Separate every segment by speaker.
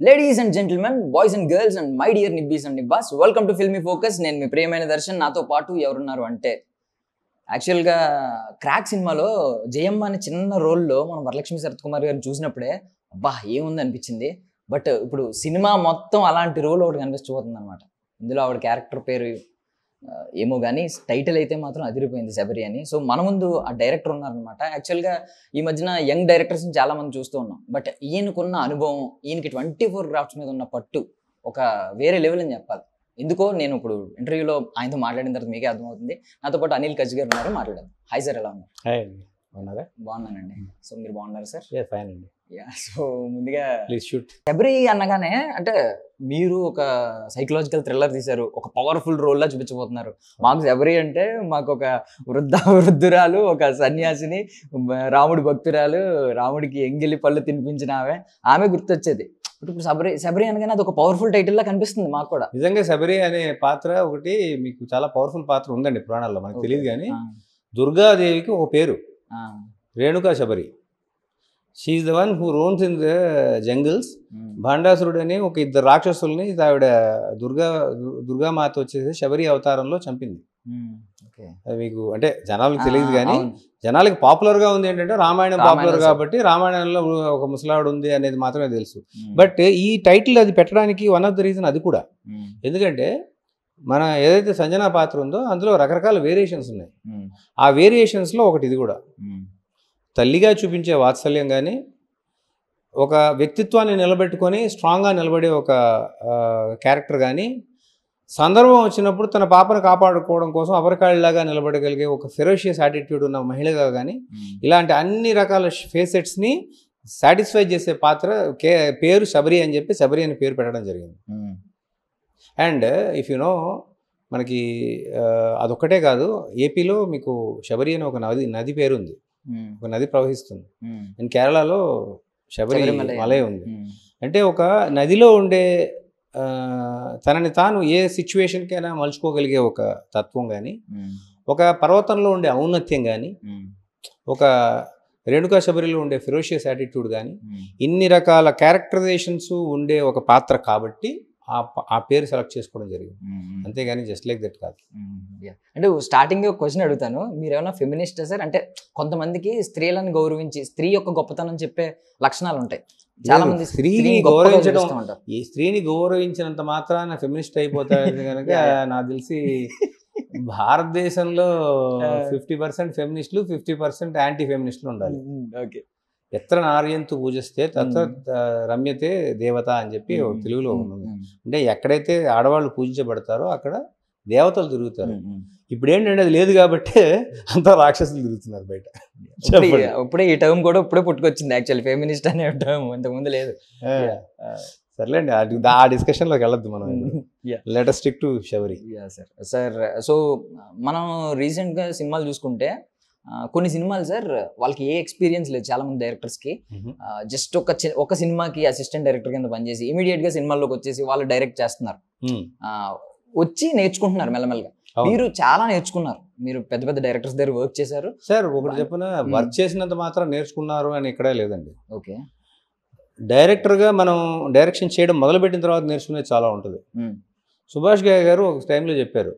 Speaker 1: Ladies and gentlemen, boys and girls and my dear nibbies and nibbas, welcome to Filmy Focus. నేను మీ ప్రియమైన దర్శన్. నాతో పాటు ఎవరున్నారు అంటే, యాక్చువల్గా క్రాక్ సినిమాలో జయమ్మ అనే చిన్న రోల్లో మనం వరలక్ష్మి శరత్ కుమార్ గారిని చూసినప్పుడే అబ్బా ఏముంది అనిపించింది. బట్ ఇప్పుడు సినిమా మొత్తం అలాంటి రోల్ ఒకటి కనిపించబోతుంది అనమాట. ఇందులో ఆవిడ క్యారెక్టర్ పేరు ఏమో కానీ టైటిల్ అయితే మాత్రం అదిరిపోయింది, శబరి అని. సో మన ముందు ఆ డైరెక్టర్ ఉన్నారనమాట. యాక్చువల్గా ఈ మధ్యన యంగ్ డైరెక్టర్స్ని చాలా మంది చూస్తూ ఉన్నాం. బట్ ఈయనకున్న అనుభవం, ఈయనకి 24 క్రాఫ్ట్స్ మీద ఉన్న పట్టు ఒక వేరే లెవెల్ అని చెప్పాలి. ఎందుకో నేను ఇప్పుడు ఇంటర్వ్యూలో ఆయనతో మాట్లాడిన తర్వాత మీకే అర్థమవుతుంది. నాతో పాటు అనిల్ కజ్ గారు ఉన్నారు, మాట్లాడారు. హాయ్ సార్, ఎలా ఉన్నారు?
Speaker 2: హాయ్ అండి, బాగున్నారా?
Speaker 1: బాగున్నానండి. సో మీరు బాగున్నారు సార్?
Speaker 2: ఫైన్ అండి.
Speaker 1: సో ముందుగా
Speaker 2: ప్లీజ్ షూట్.
Speaker 1: శబరి అనగానే అంటే మీరు ఒక సైకలాజికల్ థ్రిల్లర్ తీశారు, ఒక పవర్ఫుల్ రోల్లా చూపించబోతున్నారు. మాకు శబరి అంటే మాకు ఒక వృద్ధురాలు, ఒక సన్యాసిని, రాముడి భక్తురాలు, రాముడికి ఎంగిలి పళ్ళు తినిపించిన ఆమె గుర్తొచ్చేది. ఇప్పుడు శబరి అనగానే అది ఒక పవర్ఫుల్ టైటిల్ లా కనిపిస్తుంది మాకు కూడా.
Speaker 2: నిజంగా శబరి అనే పాత్ర ఒకటి మీకు చాలా పవర్ఫుల్ పాత్ర ఉందండి పురాణాల్లో, మనకు తెలియదు. కానీ దుర్గాదేవికి ఒక పేరు Renuka Shabari. She's the one who roams in the jungles. భాండాసురుడు అని ఒక ఇద్దరు రాక్షసుల్ని ఆవిడ దుర్గామాత వచ్చేసి శబరి అవతారంలో చంపింది. అది మీకు అంటే జనాలకు తెలియదు, కానీ జనాలకి పాపులర్గా ఉంది ఏంటంటే రామాయణం పాపులర్ కాబట్టి రామాయణంలో ఒక ముసలావిడ ఉంది అనేది మాత్రమే తెలుసు. బట్ ఈ టైటిల్ అది పెట్టడానికి వన్ ఆఫ్ ద రీజన్ అది కూడా. ఎందుకంటే మన ఏదైతే సంజనా పాత్ర ఉందో అందులో రకరకాల వేరియేషన్స్ ఉన్నాయి. ఆ వేరియేషన్స్లో ఒకటి ఇది కూడా. తల్లిగా చూపించే వాత్సల్యం కానీ, ఒక వ్యక్తిత్వాన్ని నిలబెట్టుకొని స్ట్రాంగ్గా నిలబడే ఒక క్యారెక్టర్ కానీ, సందర్భం వచ్చినప్పుడు తన పాపను కాపాడుకోవడం కోసం అపరకాళ్ళలాగా నిలబడగలిగే ఒక ఫెరోషియస్ యాటిట్యూడ్ ఉన్న మహిళగా కానీ, ఇలాంటి అన్ని రకాల ఫేసెట్స్ని సాటిస్ఫై చేసే పాత్ర పేరు శబరి అని చెప్పి శబరి అని పేరు పెట్టడం జరిగింది. అండ్ ఇఫ్ యు నో, మనకి అదొక్కటే కాదు, ఏపీలో మీకు శబరి అని ఒక నది పేరు ఉంది, ఒక నది ప్రవహిస్తుంది. అండ్ కేరళలో శబరి మలై ఉంది. అంటే ఒక నదిలో ఉండే తనని తాను ఏ సిచ్యువేషన్కైనా మలుచుకోగలిగే ఒక తత్వం కానీ, ఒక పర్వతంలో ఉండే ఔన్నత్యం కానీ, ఒక రేణుకా శబరిలో ఉండే ఫెరోషియస్ యాటిట్యూడ్ కానీ, ఇన్ని రకాల క్యారెక్టరైజేషన్స్ ఉండే ఒక పాత్ర కాబట్టి ఆ పేరు సెలెక్ట్ చేసుకోవడం జరిగింది. అంతేగాని జస్ట్ లైక్ దట్ కాదు.
Speaker 1: అంటే స్టార్టింగ్ ఒక క్వశ్చన్ అడుగుతాను, మీరు ఏమైనా ఫెమినిస్ట్ సార్? అంటే కొంతమందికి స్త్రీలను గౌరవించి స్త్రీ యొక్క గొప్పతనం చెప్పే లక్షణాలు ఉంటాయి. చాలా మంది
Speaker 2: స్త్రీని గౌరవించడం, ఈ స్త్రీని గౌరవించినంత మాత్రాన ఫెమినిస్ట్ అయిపోతారు కనుక నాకు తెలిసి భారతదేశంలో 50% ఫెమినిస్టులు, 50% యాంటీ ఫెమినిస్టులు ఉండాలి.
Speaker 1: ఓకే.
Speaker 2: ఎత్ర నార్యంతు పూజిస్తే తత్ర రమ్యతే దేవత అని చెప్పి తెలుగులో ఉంది. అంటే ఎక్కడైతే ఆడవాళ్ళు పూజించబడతారో అక్కడ దేవతలు తిరుగుతారు. ఇప్పుడు ఏంటంటే అది లేదు కాబట్టి అంతా రాక్షసులు తిరుగుతున్నారు బయట.
Speaker 1: ఇప్పుడే ఈ టర్మ్ కూడా ఇప్పుడే పుట్టుకొచ్చింది యాక్చువల్లీ, ఫెమినిస్ట్ అనే టర్మ్ ఇంతకుముందు లేదు.
Speaker 2: సర్లేండి, ఆ డిస్కషన్లోకి వెళ్ళొద్దు మనం. Let us stick to Sabari.
Speaker 1: Sir, so మనం రీసెంట్గా సినిమాలు చూసుకుంటే కొన్ని సినిమాలు సార్ వాళ్ళకి ఏ ఎక్స్పీరియన్స్ లేదు చాలా మంది డైరెక్టర్స్కి. జస్ట్ ఒక సినిమాకి అసిస్టెంట్ డైరెక్టర్ కింద పనిచేసి ఇమీడియట్గా సినిమాల్లోకి వచ్చేసి వాళ్ళు డైరెక్ట్ చేస్తున్నారు, వచ్చి నేర్చుకుంటున్నారు మెల్లమెల్లగా. మీరు చాలా నేర్చుకున్నారు, మీరు పెద్ద పెద్ద డైరెక్టర్స్ దగ్గర వర్క్ చేశారు.
Speaker 2: సార్ ఒకటి చెప్పిన, వర్క్ చేసినంత మాత్రం నేర్చుకున్నారు అని ఇక్కడే లేదండి.
Speaker 1: ఓకే.
Speaker 2: డైరెక్టర్గా మనం డైరెక్షన్ చేయడం మొదలుపెట్టిన తర్వాత నేర్చుకునేది చాలా ఉంటుంది. సుభాష్ గాయ్ గారు ఒక టైంలో చెప్పారు,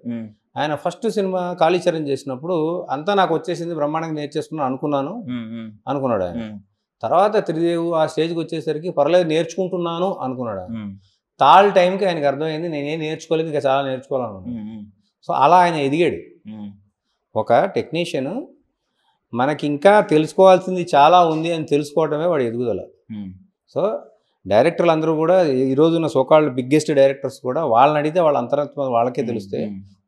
Speaker 2: ఆయన ఫస్ట్ సినిమా కాళీచరణ్ చేసినప్పుడు అంతా నాకు వచ్చేసింది, బ్రహ్మాండంగా నేర్చేసుకున్నాను అనుకున్నాడు ఆయన. తర్వాత త్రిదేవు ఆ స్టేజ్కి వచ్చేసరికి పర్లేదు నేర్చుకుంటున్నాను అనుకున్నాడు ఆయన. తాళ టైంకి ఆయనకు అర్థమైంది నేనేం నేర్చుకోలేదు, ఇంకా చాలా నేర్చుకోవాలనుకున్నాను. సో అలా ఆయన ఎదిగాడు. ఒక టెక్నీషియన్ మనకి ఇంకా తెలుసుకోవాల్సింది చాలా ఉంది అని తెలుసుకోవడమే వాడు ఎదుగుదల. సో డైరెక్టర్లు అందరూ కూడా ఈ రోజున్న సోకాల్డ్ బిగ్గెస్ట్ డైరెక్టర్స్ కూడా వాళ్ళని అడిగితే వాళ్ళ అంతరాత్మ వాళ్ళకే తెలుస్తే,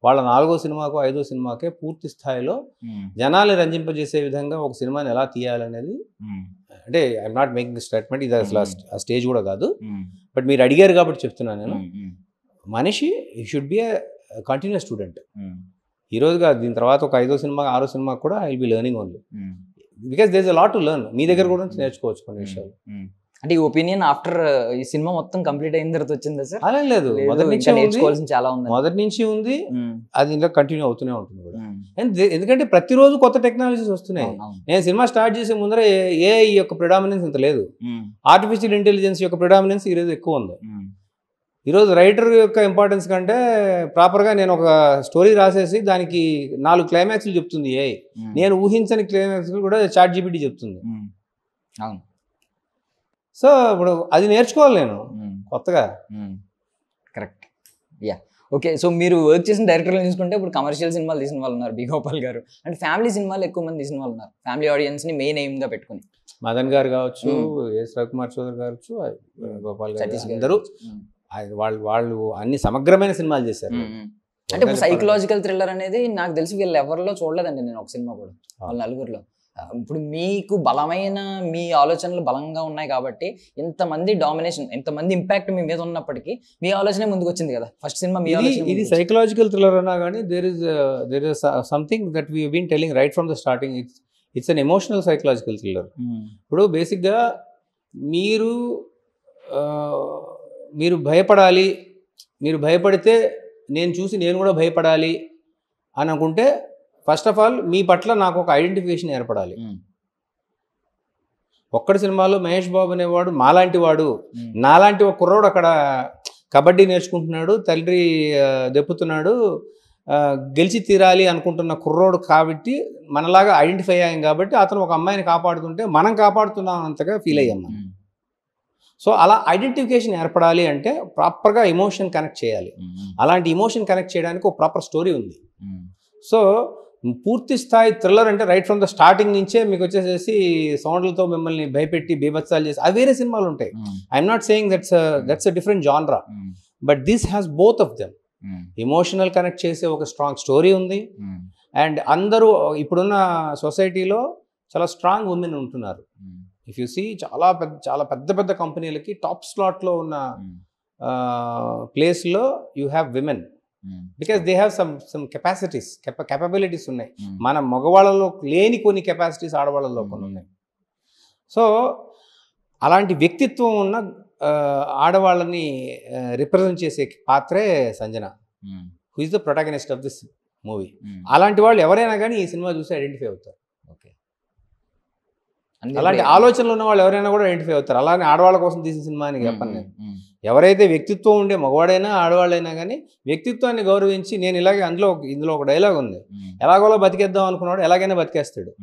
Speaker 2: వాళ్ళ 4వ సినిమాకో 5వ సినిమాకే పూర్తి స్థాయిలో జనాల్ని రంజింపజేసే విధంగా ఒక సినిమాని ఎలా తీయాలనేది, అంటే ఐఎమ్ నాట్ మేకింగ్ స్టేట్మెంట్, ఇది అసలు ఆ స్టేజ్ కూడా కాదు, బట్ మీరు అడిగారు కాబట్టి చెప్తున్నాను నేను. మనిషి ఈ should be a continuous student. ఈ రోజు కాదు, దీని తర్వాత ఒక 5వ సినిమా 6వ సినిమా కూడా I will be learning only, because there is a lot to learn. మీ దగ్గర కూడా నేర్చుకోవచ్చు కొన్ని విషయాలు.
Speaker 1: అంటే ఈ ఒపీనియన్ ఆఫ్టర్ ఈ సినిమా మొత్తం కంప్లీట్ అయిన తర్వాత వచ్చిందా సార్?
Speaker 2: అలా లేదు,
Speaker 1: లేదు,
Speaker 2: మొదటి
Speaker 1: ఇంకా
Speaker 2: నుంచి ఉంది,
Speaker 1: నేర్చుకోవాల్సింది చాలా ఉంది.
Speaker 2: మొదటి నుంచి ఉంది, అది ఇంకా కంటిన్యూ అవుతూనే ఉంటుంది కూడా. ఎందుకంటే ప్రతిరోజు కొత్త టెక్నాలజీస్ వస్తున్నాయి. నేను సినిమా స్టార్ట్ చేసే ముందర ఏఐ యొక్క ప్రిడామినెన్స్ ఇంత లేదు, ఆర్టిఫిషియల్ ఇంటెలిజెన్స్ యొక్క ప్రిడామినెన్స్ ఈరోజు ఎక్కువ ఉంది. ఈరోజు రైటర్ యొక్క ఇంపార్టెన్స్ కంటే ప్రాపర్గా నేను ఒక స్టోరీ రాసేసి దానికి 4 క్లైమాక్స్లు చెప్తుంది ఏఐ. నేను ఊహించని క్లైమాక్స్లు కూడా చాట్ జీపీటీ చెప్తుంది.
Speaker 1: అవును.
Speaker 2: సో ఇప్పుడు అది నేర్చుకోవాలి నేను కొత్తగా.
Speaker 1: కరెక్ట్. Yeah, okay. సో మీరు వర్క్ చేసిన డైరెక్టర్లు చూసుకుంటే ఇప్పుడు కమర్షియల్ సినిమాలు తీసిన వాళ్ళు ఉన్నారు, బి గోపాల్ గారు, అండ్ ఫ్యామిలీ సినిమాలు ఎక్కువ మంది తీసిన వాళ్ళు ఉన్నారు, ఫ్యామిలీ ఆడియన్స్ని మెయిన్ ఎయిమ్గా పెట్టుకుని.
Speaker 2: మదన్ గారు కావచ్చు, ఎస్ రవికుమార్ చౌదరి కావచ్చు, గోపాల్ గారు, అందరూ వాళ్ళు అన్ని సమగ్రమైన సినిమాలు చేశారు.
Speaker 1: అంటే ఇప్పుడు సైకలాజికల్ థ్రిల్లర్ అనేది నాకు తెలిసి వీళ్ళు ఎవరిలో చూడలేదండి నేను ఒక సినిమా కూడా, వాళ్ళ నలుగురిలో. ఇప్పుడు మీకు బలమైన మీ ఆలోచనలు బలంగా ఉన్నాయి కాబట్టి ఇంతమంది డామినేషన్, ఇంతమంది ఇంపాక్ట్ మీ మీద ఉన్నప్పటికీ మీ ఆలోచనే ముందుకు వచ్చింది కదా ఫస్ట్ సినిమా. మీ ఆలోచన
Speaker 2: ఇది సైకలాజికల్ థ్రిల్లర్ అన్నా కానీ there is something that we been telling right from the starting. It's an emotional psychological thriller. ఇప్పుడు బేసిక్గా మీరు భయపడాలి, మీరు భయపడితే నేను చూసి నేను కూడా భయపడాలి అని అనుకుంటే ఫస్ట్ ఆఫ్ ఆల్ మీ పట్ల నాకు ఒక ఐడెంటిఫికేషన్ ఏర్పడాలి. ఒక్కడి సినిమాలో మహేష్ బాబు అనేవాడు మాలాంటి వాడు, నాలాంటి ఒక కుర్రోడు అక్కడ కబడ్డీ నేర్చుకుంటున్నాడు, తండ్రి దెప్పుతున్నాడు, గెలిచి తీరాలి అనుకుంటున్న కుర్రోడు కాబట్టి మనలాగా ఐడెంటిఫై అయ్యాం కాబట్టి అతను ఒక అమ్మాయిని కాపాడుతుంటే మనం కాపాడుతున్నాం అంతగా ఫీల్ అయ్యాం మనం. సో అలా ఐడెంటిఫికేషన్ ఏర్పడాలి అంటే ప్రాపర్గా ఎమోషన్ కనెక్ట్ చేయాలి. అలాంటి ఎమోషన్ కనెక్ట్ చేయడానికి ఒక ప్రాపర్ స్టోరీ ఉంది. సో పూర్తి స్థాయి థ్రిల్లర్ అంటే రైట్ ఫ్రమ్ ద స్టార్టింగ్ నుంచే మీకు వచ్చేసేసి సౌండ్లతో మిమ్మల్ని భయపెట్టి బీభత్సాలు చేసి అవి వేరే సినిమాలు ఉంటాయి. I'm not saying that's a different genre, but this has both of them. Emotional connect చేసే ఒక స్ట్రాంగ్ స్టోరీ ఉంది. అండ్ అందరూ ఇప్పుడున్న సొసైటీలో చాలా స్ట్రాంగ్ ఉమెన్ ఉంటున్నారు. ఇఫ్ యూ సీ చాలా పెద్ద కంపెనీలకి టాప్ స్లాట్లో ఉన్న ప్లేస్లో you have women, because they have some capabilities ఉన్నాయి. మన మగవాళ్ళలో లేని కొన్ని కెపాసిటీస్ ఆడవాళ్ళలో కొన్ని ఉన్నాయి. సో అలాంటి వ్యక్తిత్వం ఉన్న ఆడవాళ్ళని రిప్రజెంట్ చేసే పాత్రే Sanjana, who is the protagonist of this movie. అలాంటి వాళ్ళు ఎవరైనా కానీ ఈ సినిమా చూసి ఐడెంటిఫై అవుతారు. అలాంటి ఆలోచనలు ఉన్న వాళ్ళు ఎవరైనా కూడా ఐడెంటిఫై అవుతారు. అలానే ఆడవాళ్ళ కోసం తీసిన సినిమా అని చెప్పను నేను. ఎవరైతే వ్యక్తిత్వం ఉండే మగవాడైనా ఆడవాళ్ళైనా కానీ వ్యక్తిత్వాన్ని గౌరవించి నేను ఇలాగే ఇందులో ఒక డైలాగ్ ఉంది, ఎలాగోలా బతికేద్దాం అనుకున్నాడు ఎలాగైనా బతికేస్తాడు,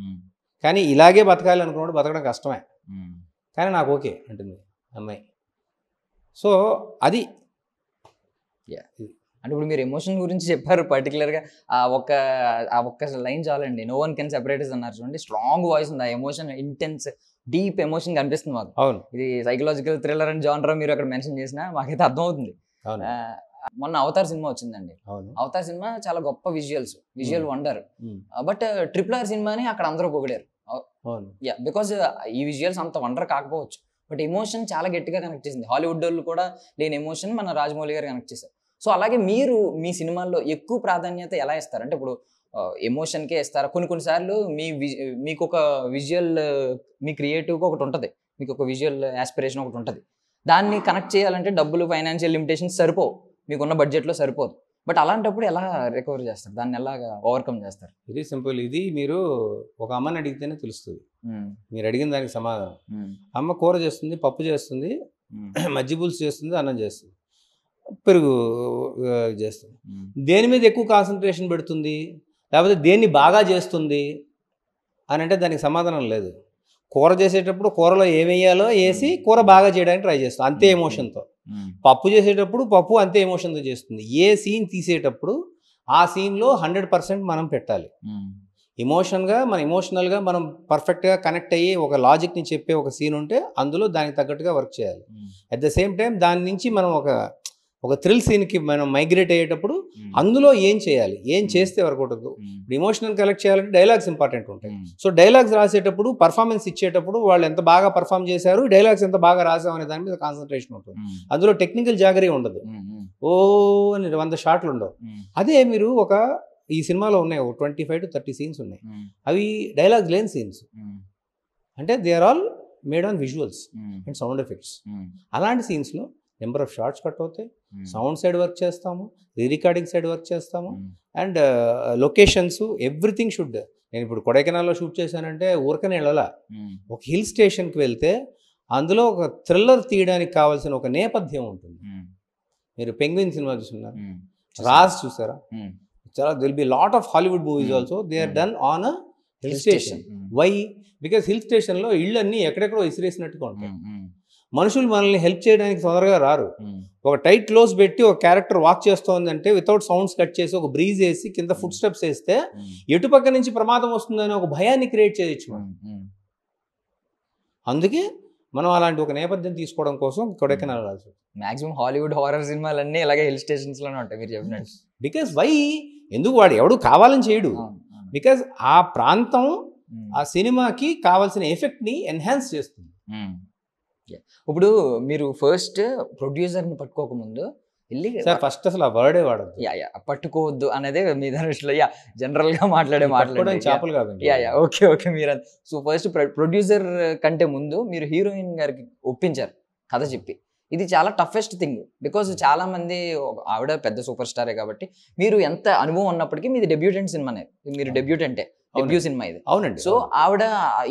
Speaker 2: కానీ ఇలాగే బతకాలి అనుకున్నాడు బతకడం కష్టమే, కానీ నాకు ఓకే అంటుంది అమ్మాయి. సో అది
Speaker 1: అంటే ఇప్పుడు మీరు ఎమోషన్ గురించి చెప్పారు పర్టికులర్గా, ఆ ఒక్క లైన్ చాలండి, నో వన్ కెన్ సెపరేట్ అన్నారు చూడండి, స్ట్రాంగ్ వాయిస్ ఉంది. ఆ ఎమోషన్ ఇంటెన్స్ డీప్ ఎమోషన్ కనిపిస్తుంది మాకు.
Speaker 2: అవును,
Speaker 1: ఇది సైకలాజికల్ థ్రిల్లర్ అండ్ జానరా మీరు అక్కడ మెన్షన్ చేసినా మాకైతే అర్థమవుతుంది. మొన్న అవతార్ సినిమా వచ్చిందండి. అవతార్ సినిమా చాలా గొప్ప విజువల్ వండర్, బట్ RRR సినిమాని అక్కడ అందరూ పొగిడారు. బికాజ్ ఈ విజువల్స్ అంత వండర్ కాకపోవచ్చు, బట్ ఎమోషన్ చాలా గట్టిగా కనెక్ట్ చేసింది. హాలీవుడ్ వాళ్ళు కూడా లేని ఎమోషన్ మన రాజమౌళి గారు కనెక్ట్ చేశారు. సో అలాగే మీరు మీ సినిమాల్లో ఎక్కువ ప్రాధాన్యత ఎలా ఇస్తారు? అంటే ఇప్పుడు ఎమోషన్కే ఇస్తారా? కొన్నిసార్లు మీకు ఒక విజువల్, మీ క్రియేటివ్గా ఒకటి ఉంటుంది, మీకు ఒక విజువల్ యాస్పిరేషన్ ఒకటి ఉంటుంది, దాన్ని కనెక్ట్ చేయాలంటే డబ్బులు, ఫైనాన్షియల్ లిమిటేషన్స్ సరిపోవు, మీకున్న బడ్జెట్లో సరిపోదు. బట్ అలాంటప్పుడు ఎలా రికవర్ చేస్తారు, దాన్ని ఎలాగా ఓవర్కమ్ చేస్తారు?
Speaker 2: Very simple. ఇది మీరు ఒక అమ్మని అడిగితేనే తెలుస్తుంది, మీరు అడిగిన దానికి సమాధానం. అమ్మ కూర చేస్తుంది, పప్పు చేస్తుంది, మజ్జి పులుసు చేస్తుంది, అన్నం చేస్తుంది, పెరుగు చేస్తుంది. దేని మీద ఎక్కువ కాన్సన్ట్రేషన్ పెడుతుంది, లేకపోతే దేన్ని బాగా చేస్తుంది అని అంటే దానికి సమాధానం లేదు. కూర చేసేటప్పుడు కూరలో ఏమేయాలో వేసి కూర బాగా చేయడానికి ట్రై చేస్తుంది, అంతే ఎమోషన్తో. పప్పు చేసేటప్పుడు పప్పు అంతే ఎమోషన్తో చేస్తుంది. ఏ సీన్ తీసేటప్పుడు ఆ సీన్లో 100% మనం పెట్టాలి. ఎమోషనల్గా మనం పర్ఫెక్ట్గా కనెక్ట్ అయ్యి ఒక లాజిక్ని చెప్పే ఒక సీన్ ఉంటే అందులో దానికి తగ్గట్టుగా వర్క్ చేయాలి. అట్ ద సేమ్ టైం దాని నుంచి మనం ఒక థ్రిల్ సీన్కి మనం మైగ్రేట్ అయ్యేటప్పుడు అందులో ఏం చేయాలి, ఏం చేస్తే వర్కౌట్ అవుతుంది. ఎమోషనల్ కలెక్ట్ చేయాలంటే డైలాగ్స్ ఇంపార్టెంట్ ఉంటాయి. సో డైలాగ్స్ రాసేటప్పుడు, పర్ఫార్మెన్స్ ఇచ్చేటప్పుడు వాళ్ళు ఎంత బాగా పర్ఫామ్ చేశారు, డైలాగ్స్ ఎంత బాగా రాసాం అనే దాని మీద కాన్సన్ట్రేషన్ ఉంటుంది. అందులో టెక్నికల్ జాగరీ ఉండదు, ఓ అని 100 షాట్లు ఉండవు. అదే మీరు ఈ సినిమాలో ఉన్నాయి 25 to 30 సీన్స్ ఉన్నాయి, అవి డైలాగ్స్ లేని సీన్స్. అంటే they are all made on visuals and sound effects. అలాంటి సీన్స్లో నెంబర్ ఆఫ్ షార్ట్స్ కట్ అవుతాయి, సౌండ్ సైడ్ వర్క్ చేస్తాము, రీరికార్డింగ్ సైడ్ వర్క్ చేస్తాము, అండ్ లొకేషన్స్ ఎవ్రీథింగ్ షుడ్. నేను ఇప్పుడు కొడైకెనాల్లో షూట్ చేశానంటే ఊరకనే వెళ్ళాలా, ఒక హిల్ స్టేషన్కి వెళ్తే అందులో ఒక థ్రిల్లర్ తీయడానికి కావాల్సిన ఒక నేపథ్యం ఉంటుంది. మీరు పెంగ్విన్ సినిమా చూస్తున్నారు, రాజ్ చూసారా, చాలా they'll be lot of Hollywood movies also they are done on a hill station. Why? Because hill స్టేషన్లో ఇళ్ళన్నీ ఎక్కడెక్కడో ఇసిరేసినట్టుగా ఉంటాయి. మనుషులు మనల్ని హెల్ప్ చేయడానికి తొందరగా రారు. ఒక టైట్ క్లోజ్ పెట్టి ఒక క్యారెక్టర్ వాక్ చేస్తోందంటే వితౌట్ సౌండ్స్ కట్ చేసి ఒక బ్రీజ్ వేసి కింద ఫుట్ స్టెప్స్ వేస్తే ఎటుపక్క నుంచి ప్రమాదం వస్తుందని ఒక భయాన్ని క్రియేట్ చేయొచ్చు. అందుకే మనం అలాంటి ఒక నేపథ్యం తీసుకోవడం కోసం Kodaikanal Raju.
Speaker 1: Maximum Hollywood horror సినిమాలన్నీ ఇలాగే హిల్ స్టేషన్స్ లోనే ఉంటాయి మీరు చెప్పినట్టు.
Speaker 2: Because why? ఎందుకు? వాడు ఎవడు కావాలని చేయడు. బికాస్ ఆ ప్రాంతం ఆ సినిమాకి కావాల్సిన ఎఫెక్ట్ని ఎన్హాన్స్ చేస్తుంది.
Speaker 1: ఇప్పుడు మీరు ఫస్ట్ ప్రొడ్యూసర్ని పట్టుకోకముందు వెళ్ళి
Speaker 2: ఫస్ట్ అసలు ఆ వర్డే వాడదు,
Speaker 1: పట్టుకోవద్దు అనేది మీ దృష్టిలో జనరల్గా మాట్లాడే
Speaker 2: చేపలు కాదు.
Speaker 1: Okay okay. మీరు సో ఫస్ట్ ప్రొడ్యూసర్ కంటే ముందు మీరు హీరోయిన్ గారికి ఒప్పించారు కథ చెప్పి. ఇది చాలా టఫెస్ట్ థింగ్ బికాజ్ చాలా మంది, ఆవిడ పెద్ద సూపర్ స్టారే కాబట్టి మీరు ఎంత అనుభవం ఉన్నప్పటికీ మీది డెబ్యూటెంట్ సినిమానే, మీరు డెబ్యూటెంటే, డెబ్యూ సినిమా ఇది.
Speaker 2: అవునండి.
Speaker 1: సో ఆవిడ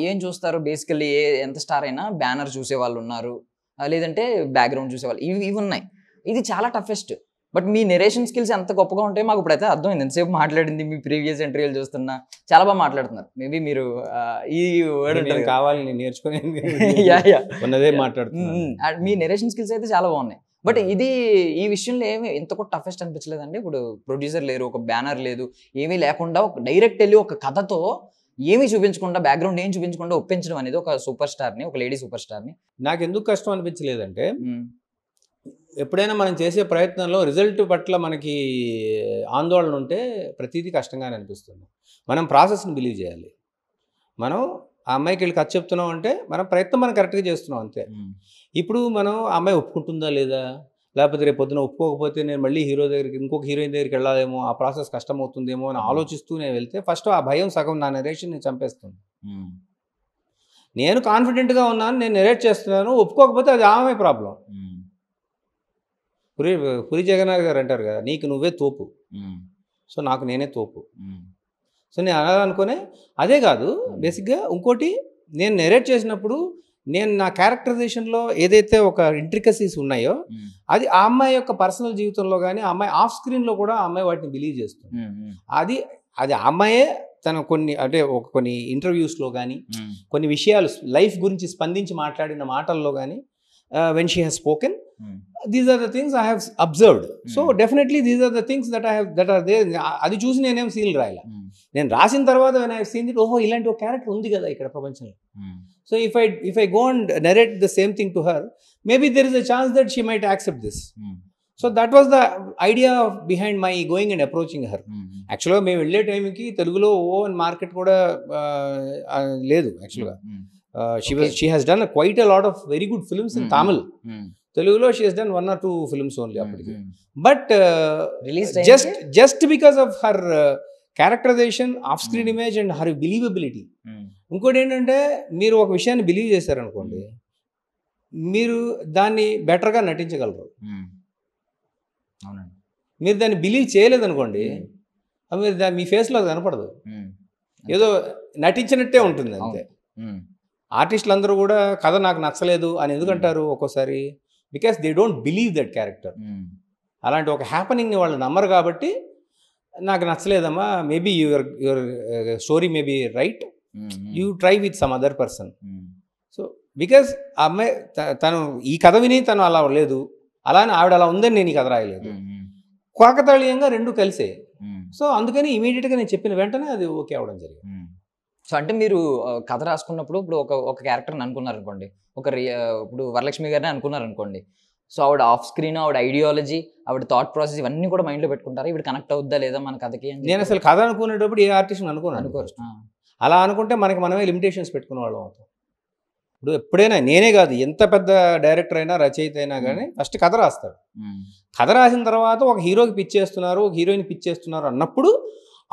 Speaker 1: ఏం చూస్తారు బేసికల్లీ, ఎంత స్టార్ అయినా బ్యానర్ చూసే వాళ్ళు ఉన్నారు, లేదంటే బ్యాక్గ్రౌండ్ చూసేవాళ్ళు, ఇవి ఉన్నాయి. ఇది చాలా toughest. But me narration skills ఎంత గొప్పగా ఉంటాయో మాకు ఇప్పుడైతే అర్థమైంది. ఎంతసేపు మాట్లాడింది మీ ప్రీవియస్ ఇంటర్వ్యూలు చూస్తున్నా చాలా బాగా మాట్లాడుతున్నారు. మేబీ మీరు ఈ వర్డ్
Speaker 2: కావాలని నేర్చుకుని మాట్లాడుతున్నారు.
Speaker 1: మీ నెరేషన్ స్కిల్స్ అయితే చాలా బాగున్నాయి. బట్ ఇది ఈ విషయంలో ఏమి ఇంత కూడా టఫెస్ట్ అనిపించలేదండి? ఇప్పుడు ప్రొడ్యూసర్ లేరు, ఒక బ్యానర్ లేదు, ఏమీ లేకుండా ఒక డైరెక్ట్ వెళ్ళి ఒక కథతో ఏమీ చూపించకుండా, బ్యాక్గ్రౌండ్ ఏం చూపించకుండా ఒప్పించడం అనేది ఒక సూపర్ స్టార్ని, ఒక లేడీ సూపర్ స్టార్ని
Speaker 2: నాకు ఎందుకు కష్టం అనిపించలేదంటే, ఎప్పుడైనా మనం చేసే ప్రయత్నంలో రిజల్ట్ పట్ల మనకి ఆందోళన ఉంటే ప్రతిదీ కష్టంగానే అనిపిస్తుంది. మనం ప్రాసెస్ని బిలీవ్ చేయాలి. మనం ఆ అమ్మాయికి వెళ్ళి కథ చెప్తున్నాం అంటే మనం ప్రయత్నం మనం కరెక్ట్గా చేస్తున్నాం అంతే. ఇప్పుడు మనం ఆ అమ్మాయి ఒప్పుకుంటుందా లేదా, లేకపోతే రేపు పొద్దున ఒప్పుకోకపోతే నేను మళ్ళీ హీరో దగ్గరికి, ఇంకొక హీరోయిన్ దగ్గరికి వెళ్ళాలేమో, ఆ ప్రాసెస్ కష్టం అవుతుందేమో అని ఆలోచిస్తూ నేను వెళ్తే ఫస్ట్ ఆ భయం సగం నా నెరేషన్ నేను చంపేస్తుంది. నేను కాన్ఫిడెంట్గా ఉన్నాను, నేను నెరేట్ చేస్తున్నాను, ఒప్పుకోకపోతే అది ఆమె ప్రాబ్లం. పురి జగన్నాథ్ గారు అంటారు కదా, నీకు నువ్వే తోపు, సో నాకు నేనే తోపు. సో నేను అనాలనుకునే అదే కాదు. బేసిక్గా ఇంకోటి, నేను నెరేట్ చేసినప్పుడు నేను నా క్యారెక్టరైజేషన్లో ఏదైతే ఒక ఇంట్రికసీస్ ఉన్నాయో అది ఆ అమ్మాయి యొక్క పర్సనల్ జీవితంలో కానీ, ఆ అమ్మాయి ఆఫ్ స్క్రీన్లో కూడా ఆ అమ్మాయి వాటిని బిలీవ్ చేస్తుంది. అది ఆ అమ్మాయే తన కొన్ని ఇంటర్వ్యూస్లో కానీ, కొన్ని విషయాలు లైఫ్ గురించి స్పందించి మాట్లాడిన మాటల్లో కానీ, when she has spoken, these are the things I have observed. So definitely these are the things that are there. అది చూసి నేనేం సీల్ రాయాల. నేను రాసిన తర్వాత when I have seen it, ఓహో ఇలాంటి ఒక క్యారెక్టర్ ఉంది కదా ఇక్కడ ప్రపంచంలో. So if I go and narrate the same thing to her, maybe there is a chance that she might accept this. So that was the idea behind my going and approaching her. Actually మేము వెళ్ళే టైంకి తెలుగులో market కూడా లేదు యాక్చువల్గా. She has done quite a lot of very good films in Tamil. Telugulo she has done 1 or 2 films only appadi. But just because of her characterization, off screen image and her believability. ఇంకోటి ఏంటంటే, మీరు ఒక విషయాన్ని believe చేశారనుకోండి, మీరు దాన్ని బెటర్గా నటించగలరు. మీరు దాన్ని బిలీవ్ చేయలేదనుకోండి, మీరు మీ ఫేస్లో అది కనపడదు, ఏదో నటించినట్టే ఉంటుంది అంతే. ఆర్టిస్టులు అందరూ కూడా కథ నాకు నచ్చలేదు అని ఎందుకంటారు ఒక్కోసారి? Because they don't believe that character. అలాంటి ఒక హ్యాపనింగ్ని వాళ్ళు నమ్మరు కాబట్టి, నాకు నచ్చలేదమ్మా, maybe your story may be right, you try with some other person. So because ఆ అమ్మాయి తను ఈ కథ విని తను అలా లేదు, అలానే ఆవిడ అలా ఉందని నేను ఈ కథ రాయలేదు, కాకతాళీయంగా రెండు కలిసే. సో అందుకని ఇమీడియట్గా నేను చెప్పిన వెంటనే అది ఓకే అవ్వడం జరిగింది.
Speaker 1: సో అంటే మీరు కథ రాసుకున్నప్పుడు ఇప్పుడు ఒక క్యారెక్టర్ని అనుకున్నారనుకోండి, ఇప్పుడు వరలక్ష్మి గారిని అనుకున్నారనుకోండి, సో ఆవిడ ఆఫ్ స్క్రీన్, ఆవిడ ఐడియాలజీ, ఆవిడ థాట్ ప్రాసెస్ ఇవన్నీ కూడా మైండ్లో పెట్టుకుంటారు, ఇవి కనెక్ట్ అవుద్దా లేదా మన కథకి?
Speaker 2: నేను అసలు కథ అనుకునేటప్పుడు ఏ ఆర్టిస్ట్ని అనుకోరు. అలా అనుకుంటే మనమే లిమిటేషన్స్ పెట్టుకునే వాళ్ళం అవుతాం. ఇప్పుడు ఎప్పుడైనా నేనే కాదు, ఎంత పెద్ద డైరెక్టర్ అయినా రచయిత అయినా కానీ ఫస్ట్ కథ రాస్తాడు. కథ రాసిన తర్వాత ఒక హీరోకి పిచ్ చేస్తున్నారు, ఒక హీరోయిన్ పిచ్ చేస్తున్నారు అన్నప్పుడు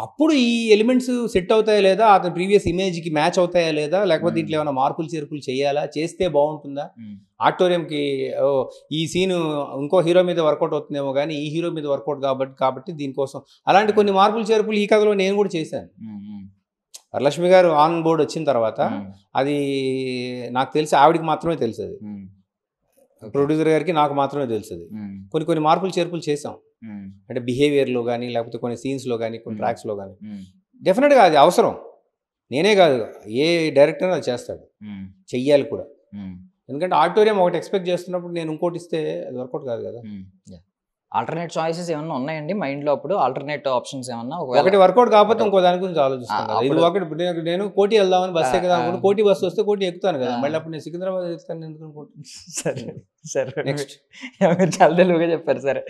Speaker 2: అప్పుడు ఈ ఎలిమెంట్స్ సెట్ అవుతాయా లేదా, అతని ప్రీవియస్ ఇమేజ్కి మ్యాచ్ అవుతాయా లేదా, లేకపోతే దీంట్లో ఏమైనా మార్పులు చేర్పులు చేయాలా, చేస్తే బాగుంటుందా, ఆడిటోరియంకి ఈ సీను ఇంకో హీరో మీద వర్కౌట్ అవుతుందేమో కానీ ఈ హీరో మీద వర్కౌట్ కాబట్టి దీనికోసం అలాంటి కొన్ని మార్పులు చేర్పులు ఈ కథలో నేను కూడా చేశాను. వరలక్ష్మి గారు ఆన్ బోర్డ్ వచ్చిన తర్వాత అది నాకు తెలిసి ఆవిడికి మాత్రమే తెలుస్తుంది, ప్రొడ్యూసర్ గారికి నాకు మాత్రమే తెలుస్తుంది. కొన్ని మార్పులు చేర్పులు చేసాం, అంటే బిహేవియర్లో కానీ లేకపోతే కొన్ని సీన్స్లో కానీ కొన్ని ట్రాక్స్లో కానీ. డెఫినెట్గా అది అవసరం, నేనే కాదు ఏ డైరెక్టర్ అది చేస్తాడు, చెయ్యాలి కూడా. ఎందుకంటే ఆడిటోరియం ఒకటి ఎక్స్పెక్ట్ చేస్తున్నప్పుడు నేను ఇంకోటి ఇస్తే అది వర్కౌట్ కాదు కదా.
Speaker 1: ఆల్టర్నేట్ చాయిసెస్ ఏమన్నా ఉన్నాయండి మైండ్లో? అప్పుడు ఆల్టర్నేట్ ఆప్షన్స్ ఏమన్నా
Speaker 2: ఒకటి వర్కౌట్ కాకపోతే ఇంకో దాని గురించి ఆలోచిస్తాను. ఇది ఒకటి నేను కోటి వెళ్దామని బస్సు ఎక్కుదాం అనుకుంటే కోటి బస్సు వస్తే కోటి ఎక్కుతాను కదా, మళ్ళీ అప్పుడు నేను సికింద్రాబాద్ ఎక్కుతాను ఎందుకు అనుకుంటున్నాను.
Speaker 1: సరే సరే, నెక్స్ట్ మీరు చాలా తెలుగుగా చెప్పారు. సరే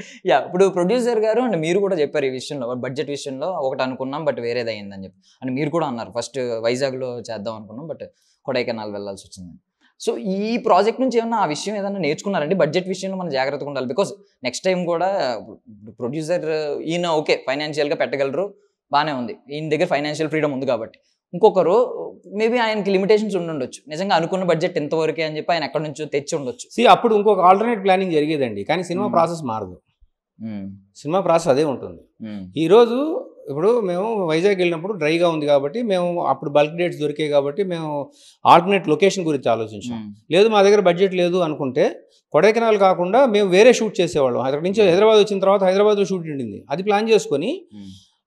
Speaker 1: ఇప్పుడు ప్రొడ్యూసర్ గారు అండ్ మీరు కూడా చెప్పారు ఈ విషయంలో, బడ్జెట్ విషయంలో ఒకటి అనుకున్నాం బట్ వేరేది అయ్యిందని చెప్పి అని మీరు కూడా అన్నారు. ఫస్ట్ వైజాగ్లో చేద్దాం అనుకున్నాం బట్ కొడైకెనాల్ వెళ్ళాల్సి వచ్చింది. సో ఈ ప్రాజెక్ట్ నుంచి ఏమన్నా ఆ విషయం ఏదైనా నేర్చుకున్నారండి? బడ్జెట్ విషయంలో మనం జాగ్రత్తగా ఉండాలి, బికాస్ నెక్స్ట్ టైం కూడా ప్రొడ్యూసర్ ఈయన ఓకే ఫైనాన్షియల్గా పెట్టగలరు, బాగానే ఉంది, ఈయన దగ్గర ఫైనాన్షియల్ ఫ్రీడమ్ ఉంది కాబట్టి. ఇంకొకరు మేబీ ఆయనకి లిమిటేషన్స్ ఉండొచ్చు, నిజంగా అనుకున్న బడ్జెట్ ఎంతవరకే అని చెప్పి ఆయన ఎక్కడి నుంచో తెచ్చి ఉండొచ్చు.
Speaker 2: అప్పుడు ఇంకొక ఆల్టర్నేట్ ప్లానింగ్ జరిగేదండి, కానీ సినిమా ప్రాసెస్ మారదు, సినిమా ప్రాసెస్ అదే ఉంటుంది. ఈరోజు ఇప్పుడు మేము వైజాగ్ వెళ్ళినప్పుడు డ్రైగా ఉంది కాబట్టి మేము అప్పుడు బల్క్ డేట్స్ దొరికాయి కాబట్టి మేము ఆల్టర్నేట్ లొకేషన్ గురించి ఆలోచించాం. లేదు మా దగ్గర బడ్జెట్ లేదు అనుకుంటే కొడైకెనాల్ కాకుండా మేము వేరే షూట్ చేసేవాళ్ళం. అక్కడి నుంచి హైదరాబాద్ వచ్చిన తర్వాత హైదరాబాద్లో షూట్ ఉండింది, అది ప్లాన్ చేసుకొని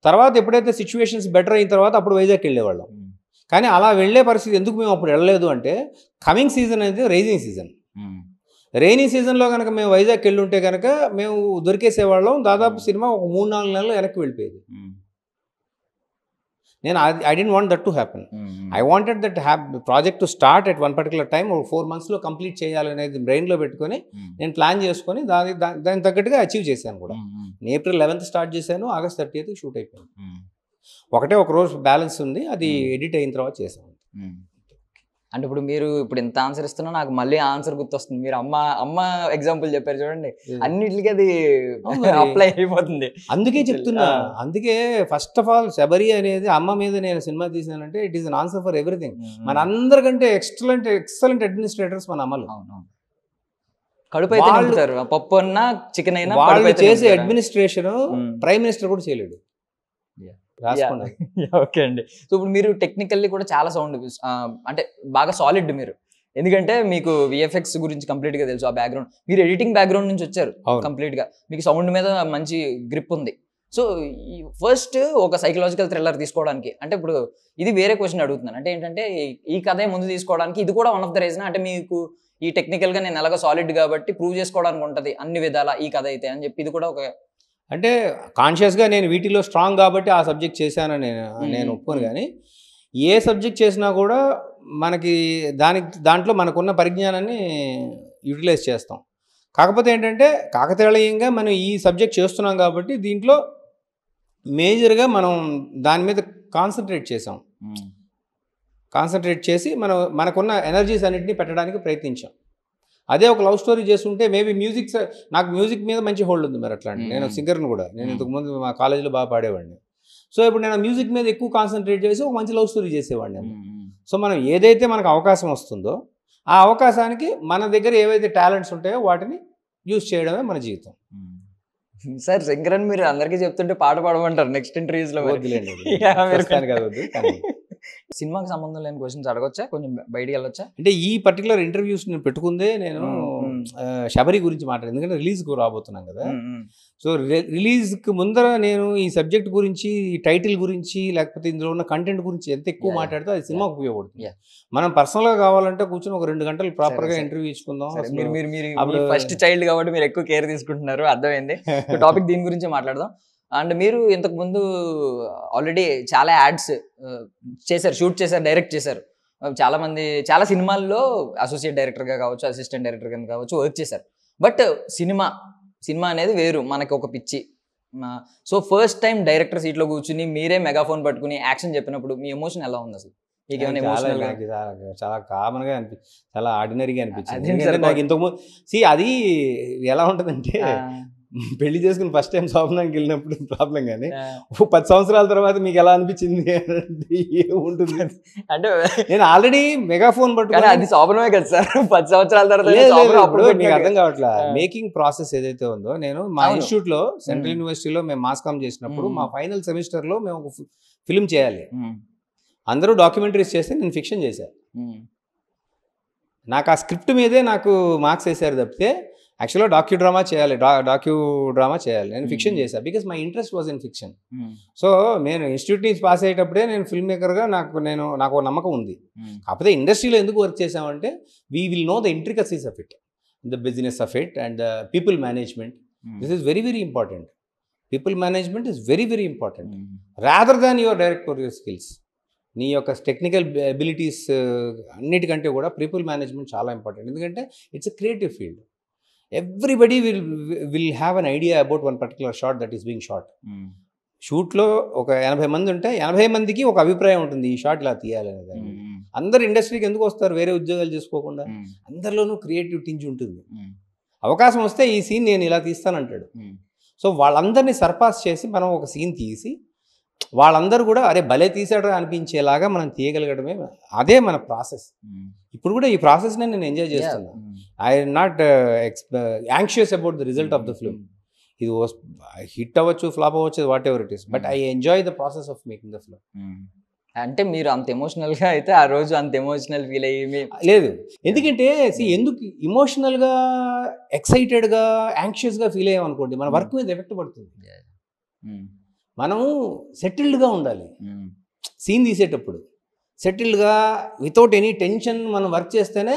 Speaker 2: తర్వాత ఎప్పుడైతే సిచ్యువేషన్స్ బెటర్ అయిన తర్వాత అప్పుడు వైజాగ్కి వెళ్ళేవాళ్ళం. కానీ అలా వెళ్ళే పరిస్థితి ఎందుకు మేము అప్పుడు వెళ్ళలేదు అంటే కమింగ్ సీజన్ అనేది రైజింగ్ సీజన్. రైనీ సీజన్లో కనుక మేము వైజాగ్కి వెళ్ళి ఉంటే కనుక మేము దొరికేసేవాళ్ళం, దాదాపు సినిమా ఒక 3-4 నెలలు వెనక్కి వెళ్ళిపోయేది. నేను I don't want that to happen. I wanted that project to start at one particular time, 4 monthsలో కంప్లీట్ చేయాలనేది బ్రెయిన్లో పెట్టుకొని నేను ప్లాన్ చేసుకొని దానికి తగ్గట్టుగా అచీవ్ చేశాను కూడా. నేను April 11th స్టార్ట్ చేశాను, August 30th షూట్ అయిపోయింది. ఒక రోజు బ్యాలెన్స్ ఉంది, అది ఎడిట్ అయిన తర్వాత చేశాను.
Speaker 1: అంటే ఇప్పుడు మీరు ఇప్పుడు ఎంత ఆన్సర్ ఇస్తున్నా నాకు మళ్ళీ ఆన్సర్ గుర్తొస్తుంది. మీరు అమ్మ ఎగ్జాంపుల్ చెప్పారు చూడండి, అన్నిటికీ అది అప్లై అయిపోతుంది.
Speaker 2: అందుకే చెప్తున్నా, అందుకే ఫస్ట్ ఆఫ్ ఆల్ శబరి అనేది అమ్మ మీద నేను సినిమా తీసానంటే it is an answer for everything. మన అందరికంటే ఎక్సలెంట్ అడ్మినిస్ట్రేటర్స్ మన అమ్మలు.
Speaker 1: కడుపు అయితే నింపుతారు, పప్పు అన్నా చికెన్ అయినా.
Speaker 2: వాళ్ళు చేసే అడ్మినిస్ట్రేషన్ ప్రైమ్ మినిస్టర్ కూడా చేయలేడు.
Speaker 1: ఓకే అండి. సో ఇప్పుడు మీరు టెక్నికల్లీ కూడా చాలా సౌండ్ అంటే బాగా సాలిడ్ మీరు, ఎందుకంటే మీకు విఎఫ్ఎక్స్ గురించి కంప్లీట్గా తెలుసు, ఆ బ్యాక్గ్రౌండ్, మీరు ఎడిటింగ్ బ్యాక్గ్రౌండ్ నుంచి వచ్చారు కంప్లీట్గా, మీకు సౌండ్ మీద మంచి గ్రిప్ ఉంది. సో ఫస్ట్ ఒక సైకలాజికల్ థ్రిల్లర్ తీసుకోవడానికి అంటే ఇప్పుడు ఇది వేరే క్వశ్చన్ అడుగుతున్నాను, అంటే ఏంటంటే ఈ కథే ముందు తీసుకోవడానికి ఇది కూడా వన్ ఆఫ్ ద రీజన్, అంటే మీకు ఈ టెక్నికల్గా నేను ఎలాగో సాలిడ్ కాబట్టి ప్రూవ్ చేసుకోవడానికి ఉంటుంది అన్ని విధాలా ఈ కథ అయితే అని చెప్పి ఇది కూడా ఒక,
Speaker 2: అంటే కాన్షియస్గా నేను వీటిలో స్ట్రాంగ్ కాబట్టి ఆ సబ్జెక్ట్ చేశానని నేను ఒప్పుకోను. కానీ ఏ సబ్జెక్ట్ చేసినా కూడా మనకి దాంట్లో మనకున్న పరిజ్ఞానాన్ని యూటిలైజ్ చేస్తాం. కాకపోతే ఏంటంటే కాకతాళీయంగా మనం ఈ సబ్జెక్ట్ చేస్తున్నాం కాబట్టి దీంట్లో మేజర్గా మనం దాని మీద కాన్సన్ట్రేట్ చేసి మనకున్న ఎనర్జీస్ అన్నింటినీ పెట్టడానికి ప్రయత్నించాం. అదే ఒక లవ్ స్టోరీ చేస్తుంటే మేబీ నాకు మ్యూజిక్ మీద మంచి హోల్డ్ ఉంది. మరి అట్లా నేను సింగర్ని కూడా, నేను ఇంతకుముందు మా కాలేజీలో బాగా పాడేవాడిని. సో ఇప్పుడు నేను మ్యూజిక్ మీద ఎక్కువ కాన్సన్ట్రేట్ చేసి ఒక మంచి లవ్ స్టోరీ చేసేవాడిని. సో మనం ఏదైతే మనకు అవకాశం వస్తుందో ఆ అవకాశానికి మన దగ్గర ఏవైతే టాలెంట్స్ ఉంటాయో వాటిని యూజ్ చేయడమే మన జీవితం.
Speaker 1: సార్ సింగర్ అని మీరు అందరికీ చెప్తుంటే పాట పాడమంటారు నెక్స్ట్ ఇంటర్వ్యూస్లో. సినిమాకి సంబంధం లేని క్వశ్చన్స్ అడగొచ్చా, కొంచెం బయటికి వెళ్ళొచ్చా?
Speaker 2: అంటే ఈ పర్టికులర్ ఇంటర్వ్యూస్ నేను పెట్టుకుందే నేను శబరి గురించి మాట్లాడాను, ఎందుకంటే రిలీజ్కు రాబోతున్నాం కదా. సో రిలీజ్కి ముందర నేను ఈ సబ్జెక్ట్ గురించి, ఈ టైటిల్ గురించి, లేకపోతే ఇందులో ఉన్న కంటెంట్ గురించి ఎంత ఎక్కువ మాట్లాడితే అది సినిమాకు ఉపయోగపడుతుంది. మనం పర్సనల్గా కావాలంటే కూర్చొని ఒక 2 గంటలు ప్రాపర్గా ఇంటర్వ్యూ ఇచ్చుకుందాం.
Speaker 1: మీరు ఫస్ట్ చైల్డ్ కాబట్టి మీరు ఎక్కువ కేర్ తీసుకుంటున్నారు, అర్థమైంది. టాపిక్ దీని గురించి మాట్లాడదాం. అండ్ మీరు ఇంతకుముందు ఆల్రెడీ చాలా యాడ్స్ చేశారు, షూట్ చేశారు, డైరెక్ట్ చేశారు. చాలా సినిమాల్లో అసోసియేట్ డైరెక్టర్గా కావచ్చు, అసిస్టెంట్ డైరెక్టర్గా కావచ్చు వర్క్ చేశారు. బట్ సినిమా అనేది వేరు, మనకి ఒక పిచ్చి. సో ఫస్ట్ టైం డైరెక్టర్ సీట్లో కూర్చుని మీరే మెగాఫోన్ పట్టుకుని యాక్షన్ చెప్పినప్పుడు మీ ఎమోషన్ ఎలా ఉంది అసలు?
Speaker 2: చాలా కామన్గా చాలా ఆర్డినరీగా అనిపించింది. నాకు ఇంతకుముందు అది ఎలా ఉంటుందంటే పెళ్లి చేసుకుని ఫస్ట్ టైం శోభనానికి వెళ్ళినప్పుడు ప్రాబ్లం, కానీ 10 సంవత్సరాల తర్వాత మీకు ఎలా అనిపించింది అంటే ఏముంటుంది.
Speaker 1: అంటే
Speaker 2: నేను ఆల్రెడీ మెగాఫోన్ పట్టుకుని,
Speaker 1: అది శోభనమే కదా సార్, 10 సంవత్సరాల
Speaker 2: ఇప్పుడు మీకు అర్థం కావట్లా మేకింగ్ ప్రాసెస్ ఏదైతే ఉందో. నేను మా ఇన్స్టిట్యూట్ లో సెంట్రల్ యూనివర్సిటీలో మేము మాస్ కామ్ చేసినప్పుడు మా ఫైనల్ సెమిస్టర్ లో మేము ఒక ఫిల్మ్ చేయాలి. అందరూ డాక్యుమెంటరీస్ చేస్తే నేను ఫిక్షన్ చేశాను. నాకు ఆ స్క్రిప్ట్ మీదే నాకు మార్క్స్ వేసారు తప్పితే యాక్చువల్గా డాక్యూ డ్రామా చేయాలి, నేను ఫిక్షన్ చేశాను. Because my interest was in fiction. So నేను ఇన్స్టిట్యూట్ నుంచి పాస్ అయ్యేటప్పుడే నేను ఫిల్మ్ మేకర్గా నాకు నమ్మకం ఉంది. కాకపోతే ఇండస్ట్రీలో ఎందుకు వర్క్ చేసామంటే we will know the intricacies of it, the business of it and the people management. This is very very important. People management is very very important rather than your directorial skills. నీ యొక్క technical abilities అన్నిటికంటే కూడా people management చాలా important. ఎందుకంటే it's a creative field. Everybody will have an idea about one particular shot that is being shot. షూట్లో ఒక 80 మంది ఉంటే 80 మందికి ఒక అభిప్రాయం ఉంటుంది, ఈ షాట్ ఇలా తీయాలి అనేది. అందరు ఇండస్ట్రీకి ఎందుకు వస్తారు వేరే ఉద్యోగాలు చేసుకోకుండా? అందరిలోనూ క్రియేటివ్ టింజ్ ఉంటుంది. అవకాశం వస్తే ఈ సీన్ నేను ఇలా తీస్తానంటాడు. సో వాళ్ళందరినీ సర్పాస్ చేసి మనం ఒక సీన్ తీసి వాళ్ళందరూ కూడా అరే భలే తీసాడు అనిపించేలాగా మనం తీయగలగడమే అదే మన ప్రాసెస్. ఇప్పుడు కూడా ఈ ప్రాసెస్నే నేను ఎంజాయ్ చేస్తున్నాను. I'm not anxious about the result of the film. ఇది హిట్ అవ్వచ్చు, ఫ్లాప్ అవ్వచ్చు, what ever it is, but I enjoy the process of making the film.
Speaker 1: అంటే మీరు అంత ఎమోషనల్గా అయితే ఆ రోజు అంత ఎమోషనల్ ఫీల్ అయ్యి
Speaker 2: లేదు. ఎందుకంటే ఎందుకు ఇమోషనల్గా, ఎక్సైటెడ్గా, యాంగ్షియస్గా ఫీల్ అయ్యామనుకోండి మన వర్క్ మీద ఎఫెక్ట్ పడుతుంది. మనము సెటిల్డ్గా ఉండాలి. సీన్ తీసేటప్పుడు సెటిల్డ్గా వితౌట్ ఎనీ టెన్షన్ మనం వర్క్ చేస్తేనే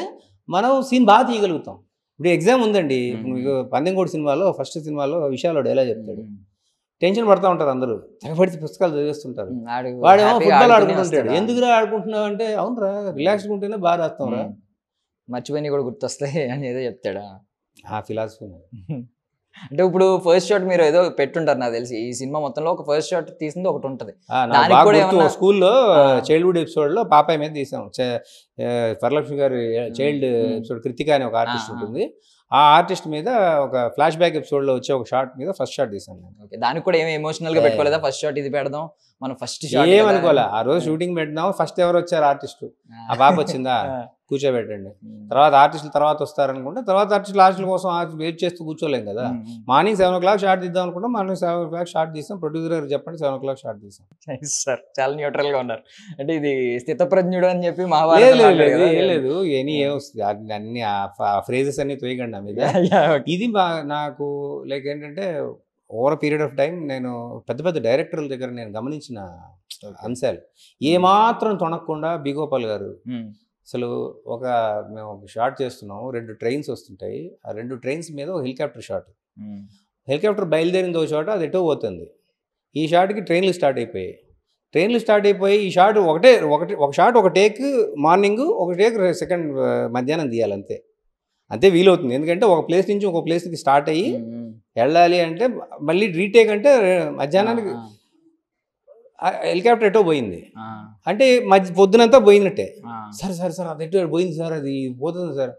Speaker 2: మనం సీన్ బాగా తీయగలుగుతాం. ఇప్పుడు ఎగ్జామ్ ఉందండి, మీకు పందెంకోటి సినిమాలో ఫస్ట్ సినిమాలో విషయాలు ఎలా చెప్తాడు, టెన్షన్ పడుతూ ఉంటారు అందరూ, తెగబడితే పుస్తకాలు చదివేస్తుంటారు. వాడేమో ఫుట్బాల్ ఆడుకుంటుంటాడు. ఎందుకురా ఆడుకుంటున్నావు అంటే అవునరా రిలాక్స్గా ఉంటేనే బాగా రాస్తాం రా,
Speaker 1: మర్చిపోయి కూడా గుర్తొస్తాయి అని ఏదో చెప్తాడా.
Speaker 2: ఆ ఫిలాసఫీ.
Speaker 1: అంటే ఇప్పుడు ఫస్ట్ షాట్ మీరు ఏదో పెట్టుంటారు నాకు తెలిసి, ఈ సినిమా మొత్తంలో ఒక ఫస్ట్ షాట్ తీసింది ఒకటి ఉంటుంది.
Speaker 2: స్కూల్లో చైల్డ్హుడ్ ఎపిసోడ్ లో పాపాయ్ మీద తీసాం. వరలక్ష్మి గారి చైల్డ్ ఎపిసోడ్ కృతిక అనే ఒక ఆర్టిస్ట్ ఉంటుంది. ఆ ఆర్టిస్ట్ మీద ఒక ఫ్లాష్ బ్యాక్ ఎపిసోడ్ లో వచ్చే ఒక షాట్ మీద ఫస్ట్ షాట్ తీసాను.
Speaker 1: దానికి కూడా ఏమి ఎమోషనల్ గా పెట్టుకోలేదా? ఫస్ట్ షాట్ ఇది పెడదాం మనం, ఫస్ట్ షాట్
Speaker 2: ఏమనుకోలే. ఆ రోజు షూటింగ్ పెట్టినాం, ఫస్ట్ ఎవరు వచ్చారు ఆర్టిస్ట్, ఆ పాప వచ్చిందా కూర్చోబెట్టండి, తర్వాత ఆర్టిస్టులు తర్వాత వస్తారనుకుంటే తర్వాత ఆర్టిస్ట్ లాస్ట్ల కోసం వెయిట్ చేస్తూ కూర్చోలేం కదా. మార్నింగ్ 7 o'clock షార్ట్ తీద్దాం అనుకుంటాం, మార్నింగ్ 7 o'clock షార్ట్ తీసాం. ప్రొడ్యూసర్ గారు చెప్పండి 7 o'clock షార్ట్ తీసాం.
Speaker 1: సార్ చాలా న్యూట్రల్ గా ఉన్నారు. అంటే ఇది స్థితప్రజ్ఞుడు అని చెప్పి
Speaker 2: లేదు ఎనీ ఏమొస్తుంది అన్ని ఆ ఫ్రేజెస్ అన్ని తోయగండి నా మీద. ఇది నాకు లైక్ ఏంటంటే ఓవర్ పీరియడ్ ఆఫ్ టైం నేను పెద్ద పెద్ద డైరెక్టర్ల దగ్గర నేను గమనించిన అంశాలు. ఏమాత్రం తొణక్కుండా బిగోపాల్ గారు అసలు మేము ఒక షాట్ చేస్తున్నాం, 2 ట్రైన్స్ వస్తుంటాయి, ఆ 2 ట్రైన్స్ మీద ఒక హెలికాప్టర్ షాట్. హెలికాప్టర్ బయలుదేరింది ఒక చోట, అది ఎటో పోతుంది. ఈ షాట్కి ట్రైన్లు స్టార్ట్ అయిపోయి ఈ షాట్ ఒక షాట్ ఒక టేక్ మార్నింగ్, ఒక టేక్ సెకండ్ మధ్యాహ్నం తీయాలి. అంతే వీలవుతుంది. ఎందుకంటే ఒక ప్లేస్ నుంచి ఒక ప్లేస్కి స్టార్ట్ అయ్యి వెళ్ళాలి అంటే మళ్ళీ రీటేక్ అంటే మధ్యాహ్నానికి హెలికాప్టర్ ఎటో పోయింది అంటే పొద్దునంతా పోయినట్టే. సార్ అది ఎటో పోయింది సార్, అది పోతుంది సార్,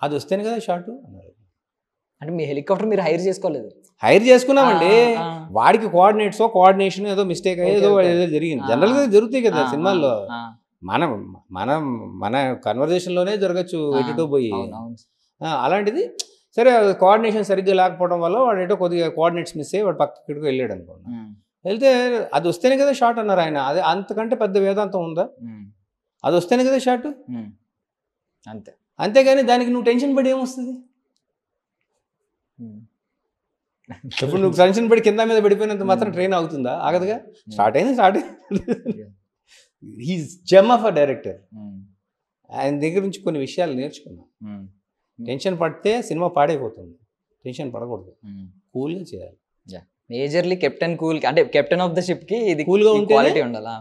Speaker 2: అది వస్తేనే కదా షార్ట్ అన్నారు.
Speaker 1: అంటే మీ హెలికాప్టర్ మీరు హైర్ చేసుకోలేదు?
Speaker 2: హైర్ చేసుకున్నామండి. వాడికి కోఆర్డినేషన్ ఏదో మిస్టేక్ ఏదో జరిగింది. జనరల్గా జరుగుతాయి కదా సినిమాల్లో. మన కన్వర్జేషన్లోనే జరగచ్చు ఎటో పోయి. అలాంటిది సరే కోఆర్డినేషన్ సరిగ్గా లేకపోవడం వల్ల వాడు ఎటో కొద్దిగా కోఆర్డినేట్స్ మిస్ అయ్యి వాడు పక్కకి వెళ్ళాడు అనుకోండి. వెళ్తే అది వస్తేనే కదా షార్ట్ అన్నారు ఆయన. అదే అంతకంటే పెద్ద వేదాంతం ఉందా? అది వస్తేనే కదా షార్ట్, అంతేగాని దానికి నువ్వు టెన్షన్ పడి ఏమొస్తుంది? ఇప్పుడు నువ్వు టెన్షన్ పడి కింద మీద పడిపోయినంత మాత్రం ట్రైన్ అవుతుందా? ఆగదుగా. స్టార్ట్ అయింది. He's gem of a director. ఆయన దగ్గర నుంచి కొన్ని విషయాలు నేర్చుకున్నాం. టెన్షన్ పడితే సినిమా పాడైపోతుంది. టెన్షన్ పడకూడదు, కూల్గా చేయాలి.
Speaker 1: మేజర్లీ కెప్టెన్ కూల్, అంటే కెప్టెన్ ఆఫ్ ద షిప్ కి ఇది కూల్గా ఉంటే క్వాలిటీ ఉండాలా.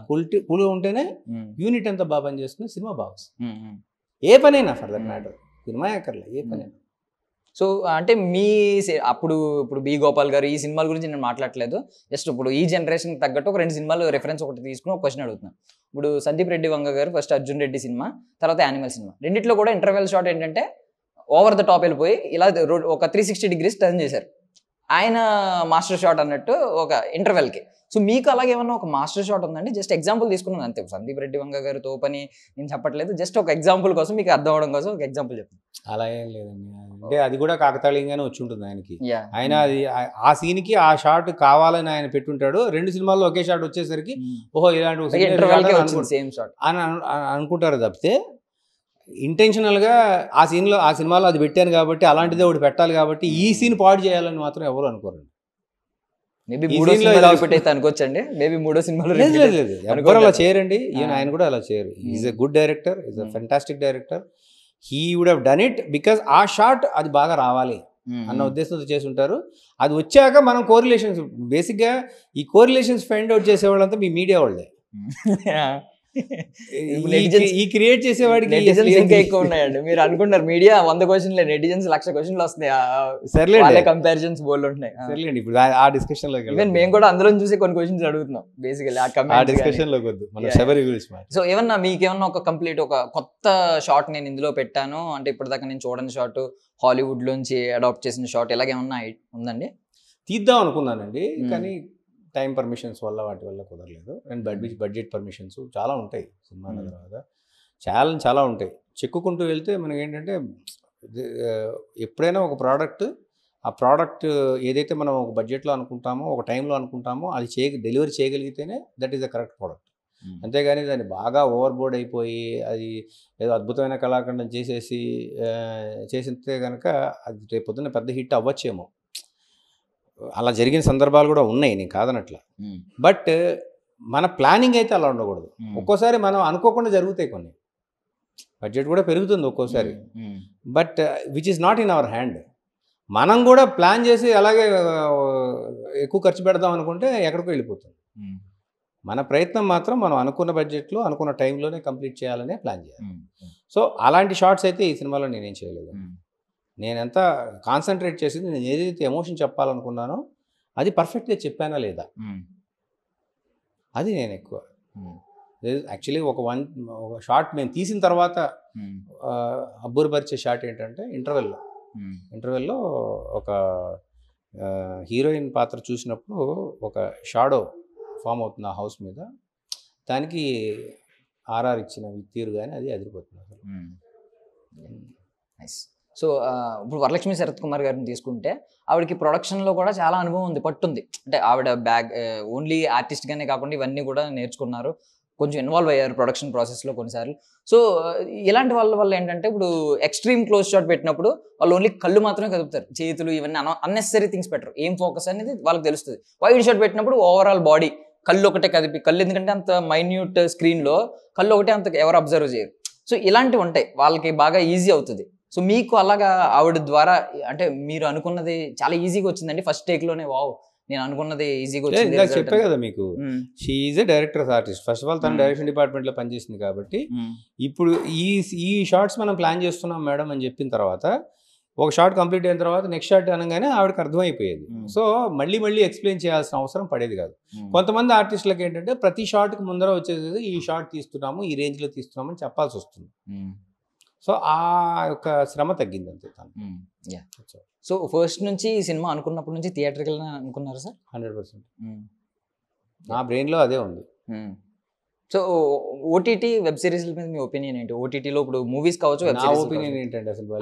Speaker 1: కూల్గా ఉంటేనే యూనిట్ అంతా బాగా పని చేస్తుంది, సినిమా బాగా వస్తుంది. ఏ పనైనా ఫర్ దట్ మ్యాటర్, సినిమా ఎక్కర్లే ఏ పనైనా. సో అంటే ఇప్పుడు బి గోపాల్ గారు ఈ సినిమాల గురించి నేను మాట్లాడలేదు. జస్ట్ ఇప్పుడు ఈ జనరేషన్ తగ్గట్టు ఒక 2 సినిమాలు రెఫరెన్స్ ఒకటి తీసుకుని ఒక క్వశ్చన్ అడుగుతున్నాను. ఇప్పుడు సందీప్ రెడ్డి వంగ గారు ఫస్ట్ అర్జున్ రెడ్డి సినిమా, తర్వాత యానిమల్ సినిమా, రెండిట్లో కూడా ఇంటర్వెల్ షాట్ ఏంటంటే ఓవర్ ద టాప్ వెళ్ళిపోయి ఇలా ఒక 360 degrees టర్న్ చేశారు. ఆయన మాస్టర్ షాట్ అన్నట్టు ఒక ఇంటర్వెల్కి. సో మీకు అలాగే ఏమన్నా ఒక మాస్టర్ షాట్ ఉందండి? జస్ట్ ఎగ్జాంపుల్ తీసుకున్నాను అంతే. సందీప్ రెడ్డి వంగ గారు తోపని నేను చెప్పట్లేదు, జస్ట్ ఒక ఎగ్జాంపుల్ కోసం, మీకు అర్థం అవడం కోసం ఒక ఎగ్జాంపుల్ చెప్తాను.
Speaker 2: అలా ఏం లేదండి, అంటే అది కూడా కాకతాళీయంగానే వచ్చి ఉంటుంది ఆయనకి.
Speaker 1: Yeah.
Speaker 2: ఆయన అది ఆ సీన్కి ఆ షాట్ కావాలని ఆయన పెట్టుంటాడు. 2 సినిమాల్లో ఒకే షాట్ వచ్చేసరికి ఓహో ఇలాంటి ఒక
Speaker 1: ఇంటర్వెల్కే వచ్చింది సేమ్ షాట్
Speaker 2: అని అనుకుంటారు తప్పితే ఇంటెన్షనల్గా ఆ సినిమాలో అది పెట్టాను కాబట్టి అలాంటిదే ఒకటి పెట్టాలి కాబట్టి ఈ సీన్ పాడు చేయాలని మాత్రం ఎవరు అనుకోరండి.
Speaker 1: మేబీ మూడో సినిమాలో రిపీట్ అయితే అనుకోవచ్చండి. మేబీ మూడో సినిమాలో
Speaker 2: లేదు, ఎవరు అలా చేయరండి. ఈవెన్ ఆయన కూడా అలా చేయరు. Is a good director, is a fantastic director. He would have done it because ఆ షాట్ అది బాగా రావాలి అన్న ఉద్దేశంతో చేసి ఉంటారు. అది వచ్చాక మనం కోరిలేషన్స్, బేసిక్గా ఈ కోరిలేషన్స్ ఫైండ్ అవుట్ చేసేవాళ్ళంతా మీ మీడియా వాళ్ళే. ఈ క్రియేట్ చేసేవాడికి
Speaker 1: ఇంకా ఎక్కువ ఉన్నాయండి. మీరు అనుకుంటారు మీడియా 100 క్వశ్చన్లే, నెటిజన్స్ 1,00,000 క్వశ్చన్లు వస్తున్నాయి.
Speaker 2: సర్లే
Speaker 1: కంపారిజన్స్ బోల్డ్ ఉంటున్నాయి.
Speaker 2: సర్లేండి, ఇప్పుడు ఆ డిస్కషన్ లోకి
Speaker 1: ఈవెన్ మేము కూడా అందులో చూసి కొన్ని క్వశ్చన్స్ అడుగుతున్నాం బేసికల్లీ
Speaker 2: ఆ డిస్కషన్ లోకి వద్దు, మన శబరి గురించి.
Speaker 1: సో ఏమన్నా మీకేమన్నా ఒక కంప్లీట్ ఒక కొత్త షాట్ నేను ఇందులో పెట్టాను అంటే ఇప్పటిదాకా నేను చూడని షాట్, హాలీవుడ్ లోంచి అడాప్ట్ చేసిన షాట్, ఇలాగేమన్నా ఉందండి?
Speaker 2: తీద్దాం అనుకున్నానండి, కానీ టైం పర్మిషన్స్ వల్ల వాటి వల్ల కుదరలేదు. అండ్ బడ్జెట్ పర్మిషన్స్ చాలా ఉంటాయి సినిమాల తర్వాత, చాలా ఉంటాయి. చెక్కుకుంటూ వెళ్తే మనకి ఏంటంటే ఎప్పుడైనా ఒక ఆ ప్రోడక్ట్ ఏదైతే మనం ఒక బడ్జెట్లో అనుకుంటామో, ఒక టైంలో అనుకుంటామో, అది డెలివరీ చేయగలిగితేనే that is the correct product. అంతేగాని దాన్ని బాగా ఓవర్బోర్డ్ అయిపోయి అది ఏదో అద్భుతమైన కళాఖండం చేసితే కనుక అది రేపు పొద్దున్న పెద్ద హిట్ అవ్వచ్చేమో. అలా జరిగిన సందర్భాలు కూడా ఉన్నాయి, నేను కాదనట్లా. బట్ మన ప్లానింగ్ అయితే అలా ఉండకూడదు. ఒక్కోసారి మనం అనుకోకుండా జరుగుతాయి కొన్ని, బడ్జెట్ కూడా పెరుగుతుంది ఒక్కోసారి, but which is not in our hand. మనం కూడా ప్లాన్ చేసి అలాగే ఎక్కువ ఖర్చు పెడదాం అనుకుంటే ఎక్కడికో వెళ్ళిపోతుంది. మన ప్రయత్నం మాత్రం మనం అనుకున్న బడ్జెట్లో అనుకున్న టైంలోనే కంప్లీట్ చేయాలనే ప్లాన్ చేయాలి. సో అలాంటి షార్ట్స్ అయితే ఈ సినిమాలో నేనేం చేయలేదు. నేనెంత కాన్సన్ట్రేట్ చేసింది, నేను ఏదైతే ఎమోషన్ చెప్పాలనుకున్నానో అది పర్ఫెక్ట్గా చెప్పానా లేదా, అది నేను ఎక్కువ. యాక్చువల్లీ ఒక షార్ట్ మేము తీసిన తర్వాత అబ్బురపరిచే షాట్ ఏంటంటే ఇంటర్వెల్లో ఒక హీరోయిన్ పాత్ర చూసినప్పుడు ఒక షాడో ఫామ్ అవుతుంది ఆ హౌస్ మీద, దానికి ఆర్ఆర్ ఇచ్చిన తీరు కానీ అది అదిరిపోతుంది అసలు.
Speaker 1: సో ఇప్పుడు వరలక్ష్మి శరత్ కుమార్ గారిని తీసుకుంటే ఆవిడకి ప్రొడక్షన్లో కూడా చాలా అనుభవం ఉంది, పట్టుంది. అంటే ఆవిడ ఓన్లీ ఆర్టిస్ట్గానే కాకుండా ఇవన్నీ కూడా నేర్చుకున్నారు, కొంచెం ఇన్వాల్వ్ అయ్యారు ప్రొడక్షన్ ప్రాసెస్లో కొన్నిసార్లు. సో ఇలాంటి వాళ్ళ వల్ల ఏంటంటే ఇప్పుడు ఎక్స్ట్రీమ్ క్లోజ్ షాట్ పెట్టినప్పుడు వాళ్ళు ఓన్లీ కళ్ళు మాత్రమే కదుపుతారు, చేతులు ఇవన్నీ అన్నెసరీ థింగ్స్ పెట్టరు, ఏం ఫోకస్ అనేది వాళ్ళకి తెలుస్తుంది. వైడ్ షాట్ పెట్టినప్పుడు ఓవరాల్ బాడీ కళ్ళు ఒకటే కదిపి, కళ్ళు ఎందుకంటే అంత మైన్యూట్ స్క్రీన్లో కళ్ళు ఒకటే అంత ఎవరు అబ్జర్వ్ చేయరు. సో ఇలాంటివి ఉంటాయి, వాళ్ళకి బాగా ఈజీ అవుతుంది. సో మీకు అలాగా ఆవిడ ద్వారా అంటే మీరు అనుకున్నది చాలా ఈజీగా వచ్చిందండి ఫస్ట్ టేక్లోనే? వావ్, నేను అనుకున్నది ఈజీగా వచ్చింది.
Speaker 2: చెప్పే కదా మీకు, she is a director artist. First of all తన డైరెక్షన్ డిపార్ట్మెంట్లో పనిచేసింది కాబట్టి ఇప్పుడు ఈ షార్ట్స్ మనం ప్లాన్ చేస్తున్నాం మేడం అని చెప్పిన తర్వాత ఒక షార్ట్ కంప్లీట్ అయిన తర్వాత నెక్స్ట్ షార్ట్ అనగానే ఆవిడకి అర్థమైపోయేది. సో మళ్ళీ ఎక్స్ప్లెయిన్ చేయాల్సిన అవసరం పడేది కాదు. కొంతమంది ఆర్టిస్టులకు ఏంటంటే ప్రతి షార్ట్కి ముందర వచ్చేది ఈ షార్ట్ తీస్తున్నాము, ఈ రేంజ్లో తీస్తున్నాము అని చెప్పాల్సి వస్తుంది. సో ఆ యొక్క శ్రమ తగ్గింది అంతే తను.
Speaker 1: సో ఫస్ట్ నుంచి ఈ సినిమా అనుకున్నప్పటి నుంచి థియేటర్కి వెళ్ళాలని అనుకున్నారు సార్?
Speaker 2: 100%. నా బ్రెయిన్లో అదే ఉంది.
Speaker 1: సో ఓటీటీ వెబ్ సిరీస్ల మీద మీ ఒపీనియన్ ఏంటి? ఓటీటీలో ఇప్పుడు మూవీస్ కావచ్చు, వెబ్
Speaker 2: నా
Speaker 1: సిరీస్
Speaker 2: ఒపీనియన్ ఏంటంటే అసలు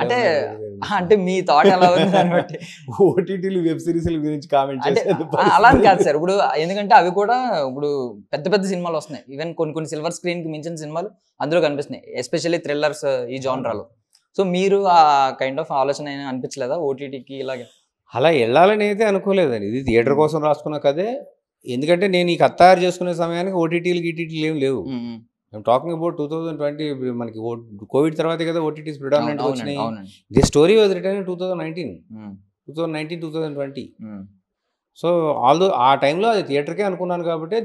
Speaker 1: అంటే మీ థాట్ ఎలా ఉంది దాన్ని బట్టి.
Speaker 2: ఓటీటీలు వెబ్ సిరీస్ల గురించి కామెంట్
Speaker 1: అలా కాదు సార్, ఇప్పుడు ఎందుకంటే అవి కూడా ఇప్పుడు పెద్ద సినిమాలు వస్తున్నాయి, ఈవెన్ కొన్ని సిల్వర్ స్క్రీన్కి మించిన సినిమాలు అందులో కనిపిస్తున్నాయి, ఎస్పెషల్లీ థ్రిల్లర్స్ ఈ జానరాలో. సో మీరు ఆ కైండ్ ఆఫ్ ఆలోచన అనిపించలేదా ఓటీటీకి ఇలాగే?
Speaker 2: అలా వెళ్ళాలని అయితే అనుకోలేదండి, ఇది థియేటర్ కోసం రాసుకున్న కదే. ఎందుకంటే నేను ఈ కథ తయారు చేసుకునే సమయానికి ఓటీటీలు ఏం లేవు. I'm talking about 2020. మనకి కోవిడ్ తర్వాతే కదా ఓటీటీస్ ప్రిడామినెంట్ వచ్చినాయి. The story was return in 2020. So ఆ టైంలో అది థియేటర్కే అనుకున్నాను కాబట్టి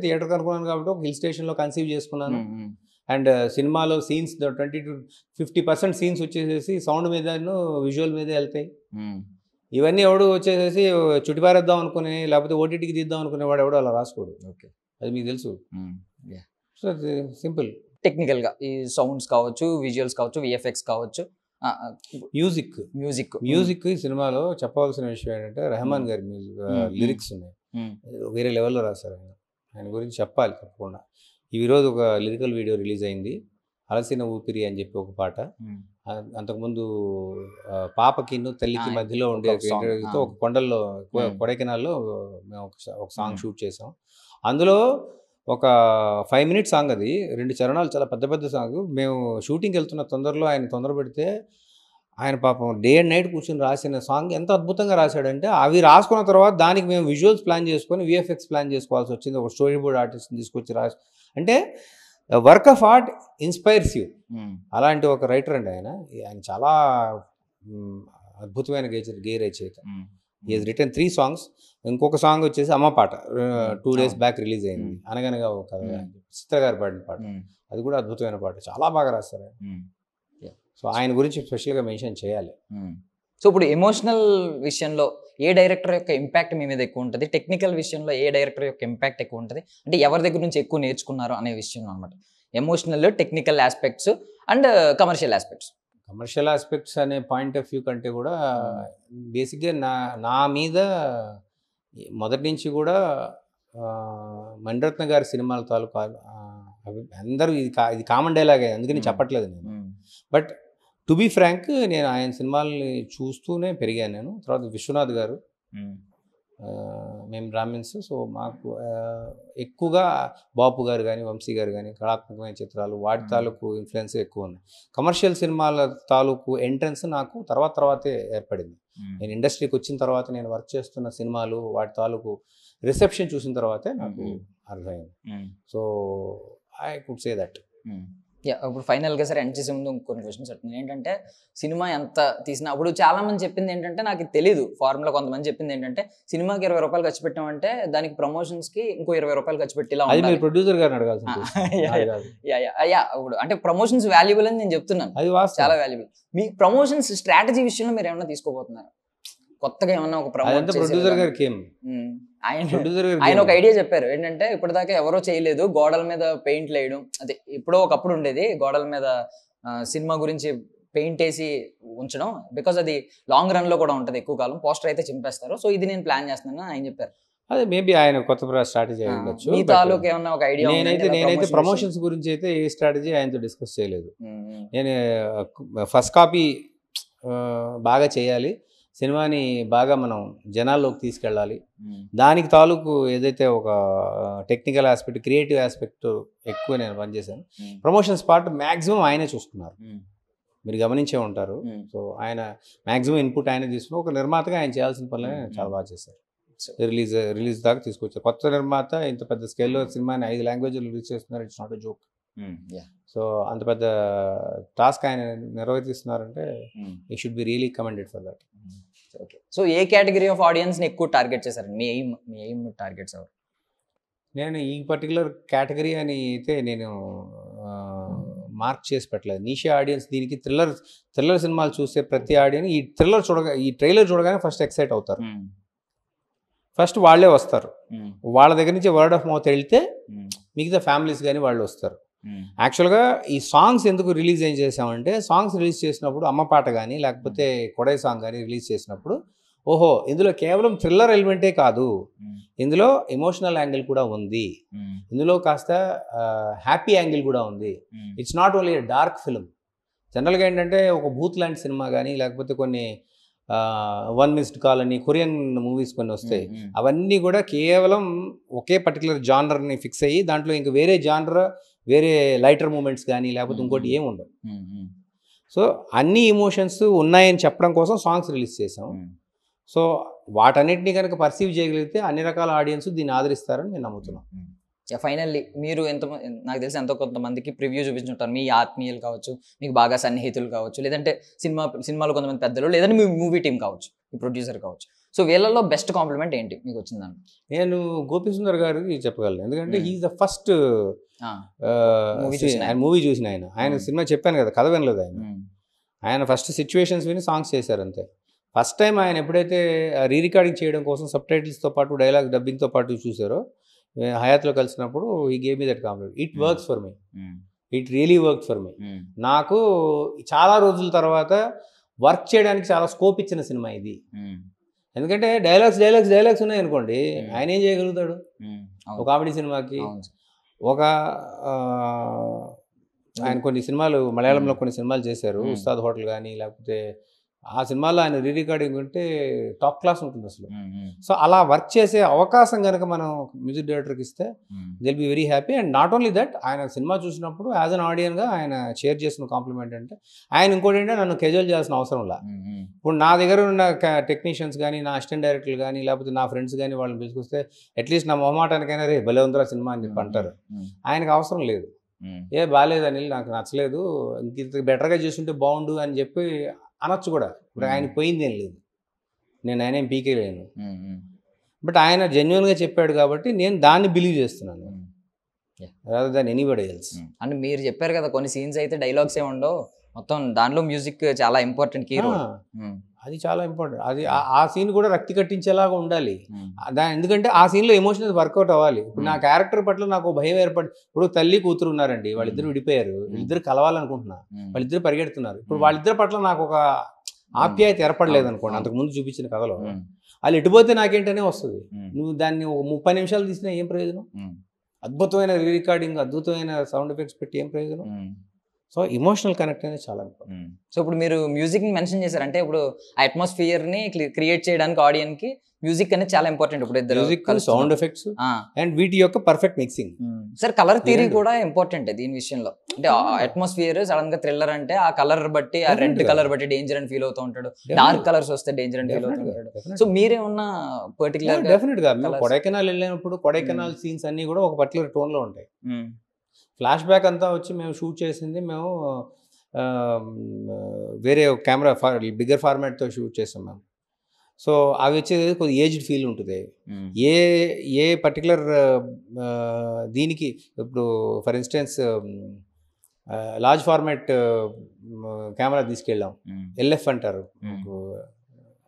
Speaker 2: ఒక హిల్ స్టేషన్లో కన్సీవ్ చేసుకున్నాను. అండ్ సినిమాలో సీన్స్ 20-50% సీన్స్ వచ్చేసేసి సౌండ్ మీద విజువల్ మీద వెళ్తాయి. ఇవన్నీ ఎవడు వచ్చేసేసి చుట్టిపారేద్దాం అనుకుని లేకపోతే ఓటీటీకి తీద్దాం అనుకునేవాడు ఎవడో అలా రాసుకోడు. ఓకే, అది మీకు తెలుసు. So simple.
Speaker 1: టెక్నికల్గా ఈ సౌండ్స్ కావచ్చు, విజువల్స్ కావచ్చు, విఎఫ్ఎక్స్ కావచ్చు,
Speaker 2: మ్యూజిక్
Speaker 1: మ్యూజిక్
Speaker 2: మ్యూజిక్ ఈ సినిమాలో చెప్పవలసిన విషయం ఏంటంటే రెహమాన్ గారి మ్యూజిక్ లిరిక్స్ ఉన్నాయి, వేరే లెవెల్లో రాశారు ఆయన. ఆయన గురించి చెప్పాలి తప్పకుండా. ఈరోజు ఒక లిరికల్ వీడియో రిలీజ్ అయింది, అలసిన ఊపిరి అని చెప్పి ఒక పాట. అంతకుముందు పాపకిను తల్లికి మధ్యలో ఉండే ఇంటర్వ్యూతో ఒక కొండల్లో కొడైకెనాల్లో మేము ఒక సాంగ్ షూట్ చేసాం. అందులో ఒక 5 minute సాంగ్, అది 2 చరణాలు, చాలా పెద్ద పెద్ద సాంగ్. మేము షూటింగ్కి వెళ్తున్న తొందరలో ఆయన తొందర పెడితే ఆయన పాపం డే అండ్ నైట్ కూర్చొని రాసిన సాంగ్ ఎంత అద్భుతంగా రాశాడంటే, అవి రాసుకున్న తర్వాత దానికి మేము విజువల్స్ ప్లాన్ చేసుకొని విఎఫ్ఎక్స్ ప్లాన్ చేసుకోవాల్సి వచ్చింది. ఒక స్టోరీ బోర్డ్ ఆర్టిస్ట్ని తీసుకొచ్చి రాసి, అంటే work of art inspires you. అలాంటి ఒక రైటర్ అండి ఆయన. ఆయన చాలా అద్భుతమైన గేయ రచయిత. He he's written 3 songs. ఇంకొక సాంగ్ వచ్చేసి అమ్మ పాట 2 days బ్యాక్ రిలీజ్ అయింది, అనగనగా ఒక కథ, చిత్ర గారు పాడిన పాట. అది కూడా అద్భుతమైన పాట, చాలా బాగా రాస్తారు. సో ఆయన గురించి స్పెషల్గా మెన్షన్ చేయాలి.
Speaker 1: సో ఇప్పుడు ఎమోషనల్ విషయంలో ఏ డైరెక్టర్ యొక్క ఇంపాక్ట్ మీ మీద ఎక్కువ ఉంటుంది, టెక్నికల్ విషయంలో ఏ డైరెక్టర్ యొక్క ఇంపాక్ట్ ఎక్కువ ఉంటుంది, అంటే ఎవరి దగ్గర నుంచి ఎక్కువ నేర్చుకున్నారు అనే విషయం అనమాట. Emotional, technical aspects and commercial aspects.
Speaker 2: Commercial aspects అనే పాయింట్ ఆఫ్ వ్యూ కంటే కూడా బేసిక్గా నా మీద మొదటి నుంచి కూడా మణిరత్న గారి సినిమాల తాలూకా అందరూ ఇది కామన్ డైలాగే, అందుకని చెప్పట్లేదు నేను. బట్ టు బీ ఫ్రాంక్, నేను ఆయన సినిమాల్ని చూస్తూనే పెరిగాను నేను. తర్వాత విశ్వనాథ్ గారు, మేము బ్రాహ్మిన్స్, సో మాకు ఎక్కువగా బాపు గారు కానీ వంశీ గారు కానీ కళాత్మకమైన చిత్రాలు, వాటి తాలూకు ఇన్ఫ్లుయెన్స్ ఎక్కువ ఉంది. కమర్షియల్ సినిమాల తాలూకు ఎంట్రన్స్ నాకు తర్వాతే ఏర్పడింది. నేను ఇండస్ట్రీకి వచ్చిన తర్వాత, నేను వర్క్ చేస్తున్న సినిమాలు వాటి తాలూకు రిసెప్షన్ చూసిన తర్వాతే నాకు అర్థమైంది. So I could say that.
Speaker 1: ఇప్పుడు ఫైనల్గా సరే ఎండ్ చేసే ముందు కొన్ని క్వశ్చన్స్ అడుగుతున్నాను. ఏంటంటే సినిమా ఎంత తీసినా, అప్పుడు చాలా మంది చెప్పింది ఏంటంటే, నాకు తెలియదు ఫార్ములా, కొంతమంది చెప్పింది ఏంటంటే సినిమాకి 20 రూపాయలు ఖర్చు పెట్టామంటే దానికి ప్రమోషన్స్కి ఇంకో 20 రూపాయలు ఖర్చు పెట్టేలా
Speaker 2: అది ప్రొడ్యూసర్ గారిని అడగాల్సింది.
Speaker 1: ఇప్పుడు అంటే ప్రమోషన్స్ వాల్యుబుల్ అని నేను చెప్తున్నాను,
Speaker 2: అది
Speaker 1: చాలా వాల్యుబుల్. మీ ప్రమోషన్స్ స్ట్రాటజీ విషయంలో మీరు ఏమైనా తీసుకోబోతున్నారు కొత్తగా, ఏమన్నా ఒక
Speaker 2: ప్రొడ్యూసర్ గారికి
Speaker 1: ఆయన ఒక ఐడియా చెప్పారు ఏంటంటే, ఇప్పటిదాకా ఎవరో చేయలేదు, గోడల మీద పెయింట్ వేయడం. అదే ఇప్పుడు ఒకప్పుడు ఉండేది, గోడల మీద సినిమా గురించి పెయింట్ వేసి ఉంచడం, బికాజ్ అది లాంగ్ రన్ లో కూడా ఉంటుంది, ఎక్కువ కాలం పోస్టర్ అయితే చింపేస్తారు. సో ఇది నేను ప్లాన్ చేస్తున్నాను ఆయన చెప్పారు.
Speaker 2: అదే మేబీ ఆయన కొత్త స్ట్రాటజీ ఉండొచ్చు.
Speaker 1: మీ తాలూకు ఏమన్నా ఒక ఐడియా?
Speaker 2: నేనైతే ప్రమోషన్స్ గురించి అయితే ఏ స్ట్రాటజీ ఆయనతో డిస్కస్ చేయలేదు. నేను ఫస్ట్ కాపీ బాగా చేయాలి, సినిమాని బాగా మనం జనాల్లోకి తీసుకెళ్ళాలి, దానికి తాలూకు ఏదైతే ఒక టెక్నికల్ ఆస్పెక్ట్, క్రియేటివ్ ఆస్పెక్ట్ ఎక్కువ నేను పనిచేశాను. ప్రమోషన్స్ పార్ట్ మ్యాక్సిమం ఆయనే చూసుకున్నారు, మీరు గమనించే ఉంటారు. సో ఆయన మ్యాక్సిమం ఇన్పుట్ ఆయనే తీసుకుని, ఒక నిర్మాతగా ఆయన చేయాల్సిన పనులనే చాలా బాగా చేశారు. రిలీజ్ దాకా తీసుకొచ్చారు. కొత్త నిర్మాత ఇంత పెద్ద స్కేల్లో సినిమాని 5 languages రిలీజ్ చేస్తున్నారు, it's not a joke. So అంత పెద్ద టాస్క్ ఆయన నిర్వర్తిస్తున్నారంటే ఈ should be really commended for that.
Speaker 1: Okay, so A category of ఆడియన్స్ని ఎక్కువ టార్గెట్ చేశారు? మీ ఎయిమ్ టార్గెట్స్ ఎవరు?
Speaker 2: నేను ఈ పర్టికులర్ కేటగిరీ అని అయితే నేను మార్క్ చేసి పెట్టలేదు. నీషే ఆడియన్స్, దీనికి థ్రిల్లర్ సినిమాలు చూసే ప్రతి ఆడియన్స్ ఈ ట్రైలర్ చూడగానే ఫస్ట్ ఎక్సైట్ అవుతారు, ఫస్ట్ వాళ్ళే వస్తారు. వాళ్ళ దగ్గర నుంచి వర్డ్ ఆఫ్ మౌత్ వెళ్తే మిగతా ఫ్యామిలీస్ కానీ వాళ్ళు వస్తారు. యాక్చువల్గా ఈ సాంగ్స్ ఎందుకు రిలీజ్ ఏం చేసామంటే, సాంగ్స్ రిలీజ్ చేసినప్పుడు అమ్మ పాట కానీ లేకపోతే కొడై సాంగ్ కానీ రిలీజ్ చేసినప్పుడు, ఓహో ఇందులో కేవలం థ్రిల్లర్ ఎలిమెంటే కాదు, ఇందులో ఎమోషనల్ యాంగిల్ కూడా ఉంది, ఇందులో కాస్త హ్యాపీ యాంగిల్ కూడా ఉంది. It's not only dark film. జనరల్గా ఏంటంటే ఒక భూత్ లాంటి సినిమా కానీ లేకపోతే కొన్ని 1 Missed Call అని కొరియన్ మూవీస్ కొన్ని వస్తాయి, అవన్నీ కూడా కేవలం ఒకే పర్టికులర్ జానర్ని ఫిక్స్ అయ్యి దాంట్లో ఇంకా వేరే జానర్, వేరే లైటర్ మూమెంట్స్ కానీ లేకపోతే ఇంకోటి ఏమి ఉండవు. సో అన్ని ఎమోషన్స్ ఉన్నాయని చెప్పడం కోసం సాంగ్స్ రిలీజ్ చేసాం. సో వాటన్నిటిని కనుక పర్సీవ్ చేయగలిగితే అన్ని రకాల ఆడియన్స్ దీన్ని ఆదరిస్తారని నేను నమ్ముతున్నాను.
Speaker 1: ఫైనల్లీ మీరు నాకు తెలిసి ఎంతో కొంతమందికి ప్రివ్యూ చూపించుంటారు, మీ ఆత్మీయులు కావచ్చు, మీకు బాగా సన్నిహితులు కావచ్చు, లేదంటే సినిమాలో కొంతమంది పెద్దలు, లేదంటే మీ మూవీ టీం కావచ్చు, మీ ప్రొడ్యూసర్ కావచ్చు. సో వీళ్ళలో బెస్ట్ కాంప్లిమెంట్ ఏంటి మీకు వచ్చిందని?
Speaker 2: నేను గోపీసుందర్ గారికి చెప్పగలను, ఎందుకంటే హీఈస్ ద ఫస్ట్ మూవీ చూసిన ఆయన సినిమా చెప్పాను కదా, కథ వినలేదు ఆయన ఫస్ట్ సిచ్యువేషన్స్ విని సాంగ్స్ చేశారు అంతే. ఫస్ట్ టైం ఆయన ఎప్పుడైతే రికార్డింగ్ చేయడం కోసం సబ్ టైటిల్స్తో పాటు డైలాగ్ డబ్బింగ్తో పాటు చూసారో, హయాత్లో కలిసినప్పుడు ఈ game me that complement. It works for me, it really work for me. నాకు చాలా రోజుల తర్వాత వర్క్ చేయడానికి చాలా స్కోప్ ఇచ్చిన సినిమా ఇది. ఎందుకంటే డైలాగ్స్ ఉన్నాయి అనుకోండి, ఆయన ఏం చేయగలుగుతాడు ఒక కామెడీ సినిమాకి. ఒక ఆయన కొన్ని సినిమాలు మలయాళంలో కొన్ని సినిమాలు చేశారు, ఉస్తాద్ హోటల్ కానీ, లేకపోతే ఆ సినిమాలో ఆయన రికార్డింగ్ ఉంటే టాప్ క్లాస్ ఉంటుంది అసలు. సో అలా వర్క్ చేసే అవకాశం కనుక మనం మ్యూజిక్ డైరెక్టర్కి ఇస్తే they'll be very happy. And not only that, ఆయన సినిమా చూసినప్పుడు యాజ్ అన్ ఆడియన్గా ఆయన షేర్ చేసిన కాంప్లిమెంట్ అంటే, ఆయన ఇంకోటి ఏంటంటే నన్ను కెజువల్ చేయాల్సిన అవసరం లా. ఇప్పుడు నా దగ్గర ఉన్న టెక్నీషియన్స్ కానీ, నా అసిస్టెంట్ డైరెక్టర్లు కానీ, లేకపోతే నా ఫ్రెండ్స్ కానీ వాళ్ళని తీసుకొస్తే అట్లీస్ట్ నా మొహమాటానికైనా రే భలే ఉందిరా సినిమా అని చెప్పి అంటారు. ఆయనకు అవసరం లేదు. బాగాలేదు అనిల్, నాకు నచ్చలేదు, ఇంత బెటర్గా చేస్తుంటే బాగుండు అని చెప్పి అనొచ్చు కూడా. ఇప్పుడు ఆయన పోయింది ఏం లేదు, నేను ఆయన ఏం పీకేలేను. బట్ ఆయన జెన్యున్గా చెప్పాడు కాబట్టి నేను దాన్ని బిలీవ్ చేస్తున్నాను, రాదర్ దాన్ ఎనీబడీ ఎల్స్.
Speaker 1: అంటే మీరు చెప్పారు కదా కొన్ని సీన్స్ అయితే డైలాగ్స్ ఏ ఉండవు, మొత్తం దానిలో మ్యూజిక్ చాలా ఇంపార్టెంట్ కీ రోల్.
Speaker 2: అది చాలా ఇంపార్టెంట్. అది ఆ సీన్ కూడా రక్తి కట్టించేలాగా ఉండాలి. ఎందుకంటే ఆ సీన్లో ఎమోషనల్ వర్కౌట్ అవ్వాలి. ఇప్పుడు నా క్యారెక్టర్ పట్ల నాకు భయం ఏర్పడి, ఇప్పుడు తల్లి కూతురు ఉన్నారండి, వాళ్ళిద్దరు విడిపోయారు, వీళ్ళిద్దరు కలవాలనుకుంటున్నా, వాళ్ళిద్దరు పరిగెడుతున్నారు. ఇప్పుడు వాళ్ళిద్దరి పట్ల నాకు ఒక ఆప్యాయత ఏర్పడలేదు అనుకోండి అంతకుముందు చూపించిన కథలో. వాళ్ళు ఎటుపోతే నాకేంటనే వస్తుంది. నువ్వు దాన్ని ఒక 30 నిమిషాలు తీసినా ఏం ప్రయోజనం? అద్భుతమైన రికార్డింగ్, అద్భుతమైన సౌండ్ ఎఫెక్ట్స్ పెట్టి ఏం ప్రయోజనం? సో ఎమోషనల్ కనెక్ట్ అనేది చాలా ఇంపార్టెంట్.
Speaker 1: సో ఇప్పుడు మీరు మ్యూజిక్ని మెన్షన్ చేశారు, అంటే ఇప్పుడు ఆ అట్మాస్ఫియర్ని క్రియేట్ చేయడానికి ఆడియన్కి మ్యూజిక్ అనేది చాలా ఇంపార్టెంట్. ఇప్పుడు ఇద్దరు
Speaker 2: మ్యూజిక్, సౌండ్ ఎఫెక్ట్స్ అండ్ వీటి యొక్క perfect mixing.
Speaker 1: Sir colour theory కూడా ఇంపార్టెంట్ దీని విషయంలో. అంటే అట్మాస్ఫియర్ సడన్ గా థ్రిల్లర్ అంటే ఆ కలర్ బట్టి, ఆ రెడ్ కలర్ బట్టి డేంజర్ అని ఫీల్ అవుతూ ఉంటాడు, డార్క్ కలర్స్ వస్తే డేంజర్ అని ఫీల్ అవుతూ ఉంటాడు. సో మీరేమన్నా పర్టికులర్
Speaker 2: డెఫినెట్ గా మేము కొడైకెనాల్ వెళ్ళినప్పుడు కొడైకెనాల్ సీన్స్ అన్ని కూడా ఒక పర్టికులర్ టోన్ లో ఉంటాయి. ఫ్లాష్ బ్యాక్ అంతా వచ్చి మేము షూట్ చేసింది మేము వేరే కెమెరా బిగ్గర్ ఫార్మాట్తో షూట్ చేసాం మేము. సో అవి వచ్చేది కొద్దిగా ఏజ్డ్ ఫీల్ ఉంటుంది. ఏ పర్టికులర్ దీనికి ఇప్పుడు for instance large format camera తీసుకెళ్ళాం, ఎల్ఎఫ్ అంటారు,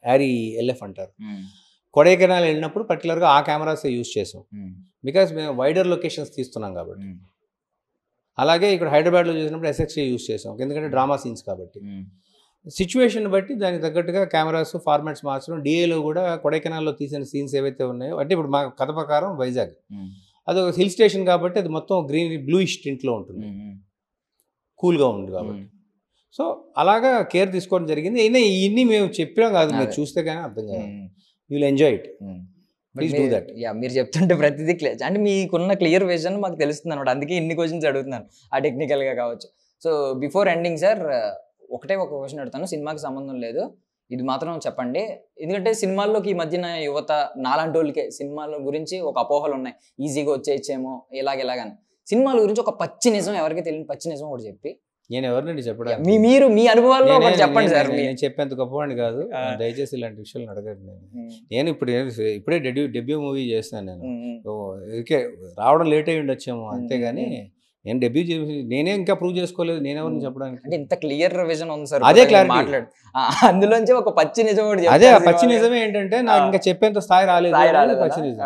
Speaker 2: యారీ ఎల్ఎఫ్ అంటారు. కొడైకెనాల్ వెళ్ళినప్పుడు పర్టికులర్గా ఆ కెమెరాస్ యూజ్ చేసాం, బికాస్ మేము వైడర్ లొకేషన్స్ తీస్తున్నాం కాబట్టి. అలాగే ఇక్కడ హైదరాబాద్లో చేసినప్పుడు ఎస్ఎక్స్ఏ యూజ్ చేసాం, ఎందుకంటే డ్రామా సీన్స్ కాబట్టి. సిచ్యువేషన్ బట్టి దానికి తగ్గట్టుగా కెమెరాస్ ఫార్మాట్స్ మార్చడం. డిఏలో కూడా కొడైకెనాల్లో తీసిన సీన్స్ ఏవైతే ఉన్నాయో, అంటే ఇప్పుడు మా కథ ప్రకారం వైజాగ్ అది ఒక హిల్ స్టేషన్ కాబట్టి అది మొత్తం గ్రీన్ బ్లూయిష్ టింట్లో ఉంటుంది, కూల్గా ఉంది కాబట్టి. సో అలాగా కేర్ తీసుకోవడం జరిగింది. అయినా ఇన్ని మేము చెప్పినాం కాదు, మీరు చూస్తే కానీ అర్థం కాదు. You will enjoy it. Please do that.
Speaker 1: మీరు చెప్తుంటే ప్రతిదీ క్లియర్, అంటే మీకున్న క్లియర్ విజన్ మాకు తెలుస్తుంది అనమాట. అందుకే ఇన్ని క్వశ్చన్స్ అడుగుతున్నాను, ఆ టెక్నికల్గా కావచ్చు. సో బిఫోర్ ఎండింగ్ సార్, ఒక క్వశ్చన్ అడుగుతాను, సినిమాకి సంబంధం లేదు, ఇది మాత్రం చెప్పండి. ఎందుకంటే సినిమాల్లోకి ఈ మధ్యన యువత నాలాంటి వాళ్ళకే సినిమాల గురించి ఒక అపోహలు ఉన్నాయి, ఈజీగా వచ్చేయచ్చేమో ఇలాగని. సినిమాల గురించి ఒక పచ్చి నిజం, ఎవరికి తెలియని పచ్చి నిజం ఒకటి చెప్పి.
Speaker 2: నేను ఎవరినండి చెప్పడానికి?
Speaker 1: మీరు మీ అనుభవాల్లో చెప్పండి సార్.
Speaker 2: నేను చెప్పేంత గొప్పవాడిని కాదు, దయచేసి ఇలాంటి విషయాలు అడగండి. నేను ఇప్పుడే డెబ్యూ మూవీ చేస్తాను. నేను ఓకే రావడం లేట్ అయ్యి ఉండొచ్చేమో అంతేగాని నేను డెబ్యూ చేసి నేనే ఇంకా ప్రూవ్ చేసుకోలేదు. నేను ఎవరిని చెప్పడానికి?
Speaker 1: అంటే ఇంత క్లియర్ విజన్ ఉంది సార్,
Speaker 2: అదే క్లారిటీ.
Speaker 1: మాట్లాడు అందులోంచి ఒక పచ్చి నిజం ఒకటి.
Speaker 2: అదే ఆ పచ్చి నిజమే ఏంటంటే నాకు ఇంకా చెప్పేంత స్థాయి రాలేదు, పచ్చి నిజం.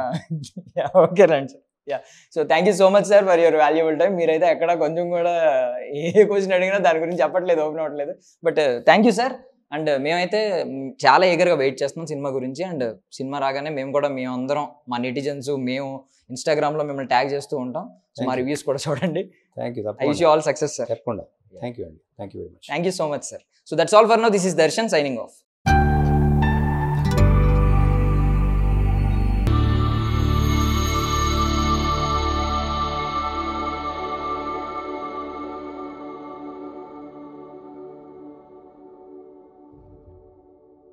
Speaker 1: ఓకే రండి sir. So thank you so much sir for your valuable time. మీరైతే ఎక్కడ కొంచెం కూడా ఏ క్వశ్చన్ అడిగినా దాని గురించి చెప్పట్లేదు, ఓపెన్ అవ్వట్లేదు. But thank you sir. And మేమైతే చాలా ఈగర్గా వెయిట్ చేస్తున్నాం సినిమా గురించి. అండ్ సినిమా రాగానే మేమందరం మా నెటిజన్స్ మేము ఇన్స్టాగ్రామ్లో మిమ్మల్ని ట్యాగ్ చేస్తూ ఉంటాం. సో మా రివ్యూస్ కూడా చూడండి.
Speaker 2: Thank you.
Speaker 1: I wish you all success sir.
Speaker 2: తప్పకుండా. థ్యాంక్ యూ అండి. Thank you very much.
Speaker 1: Thank you so much sir. So that's all for now. This is Darshan signing off.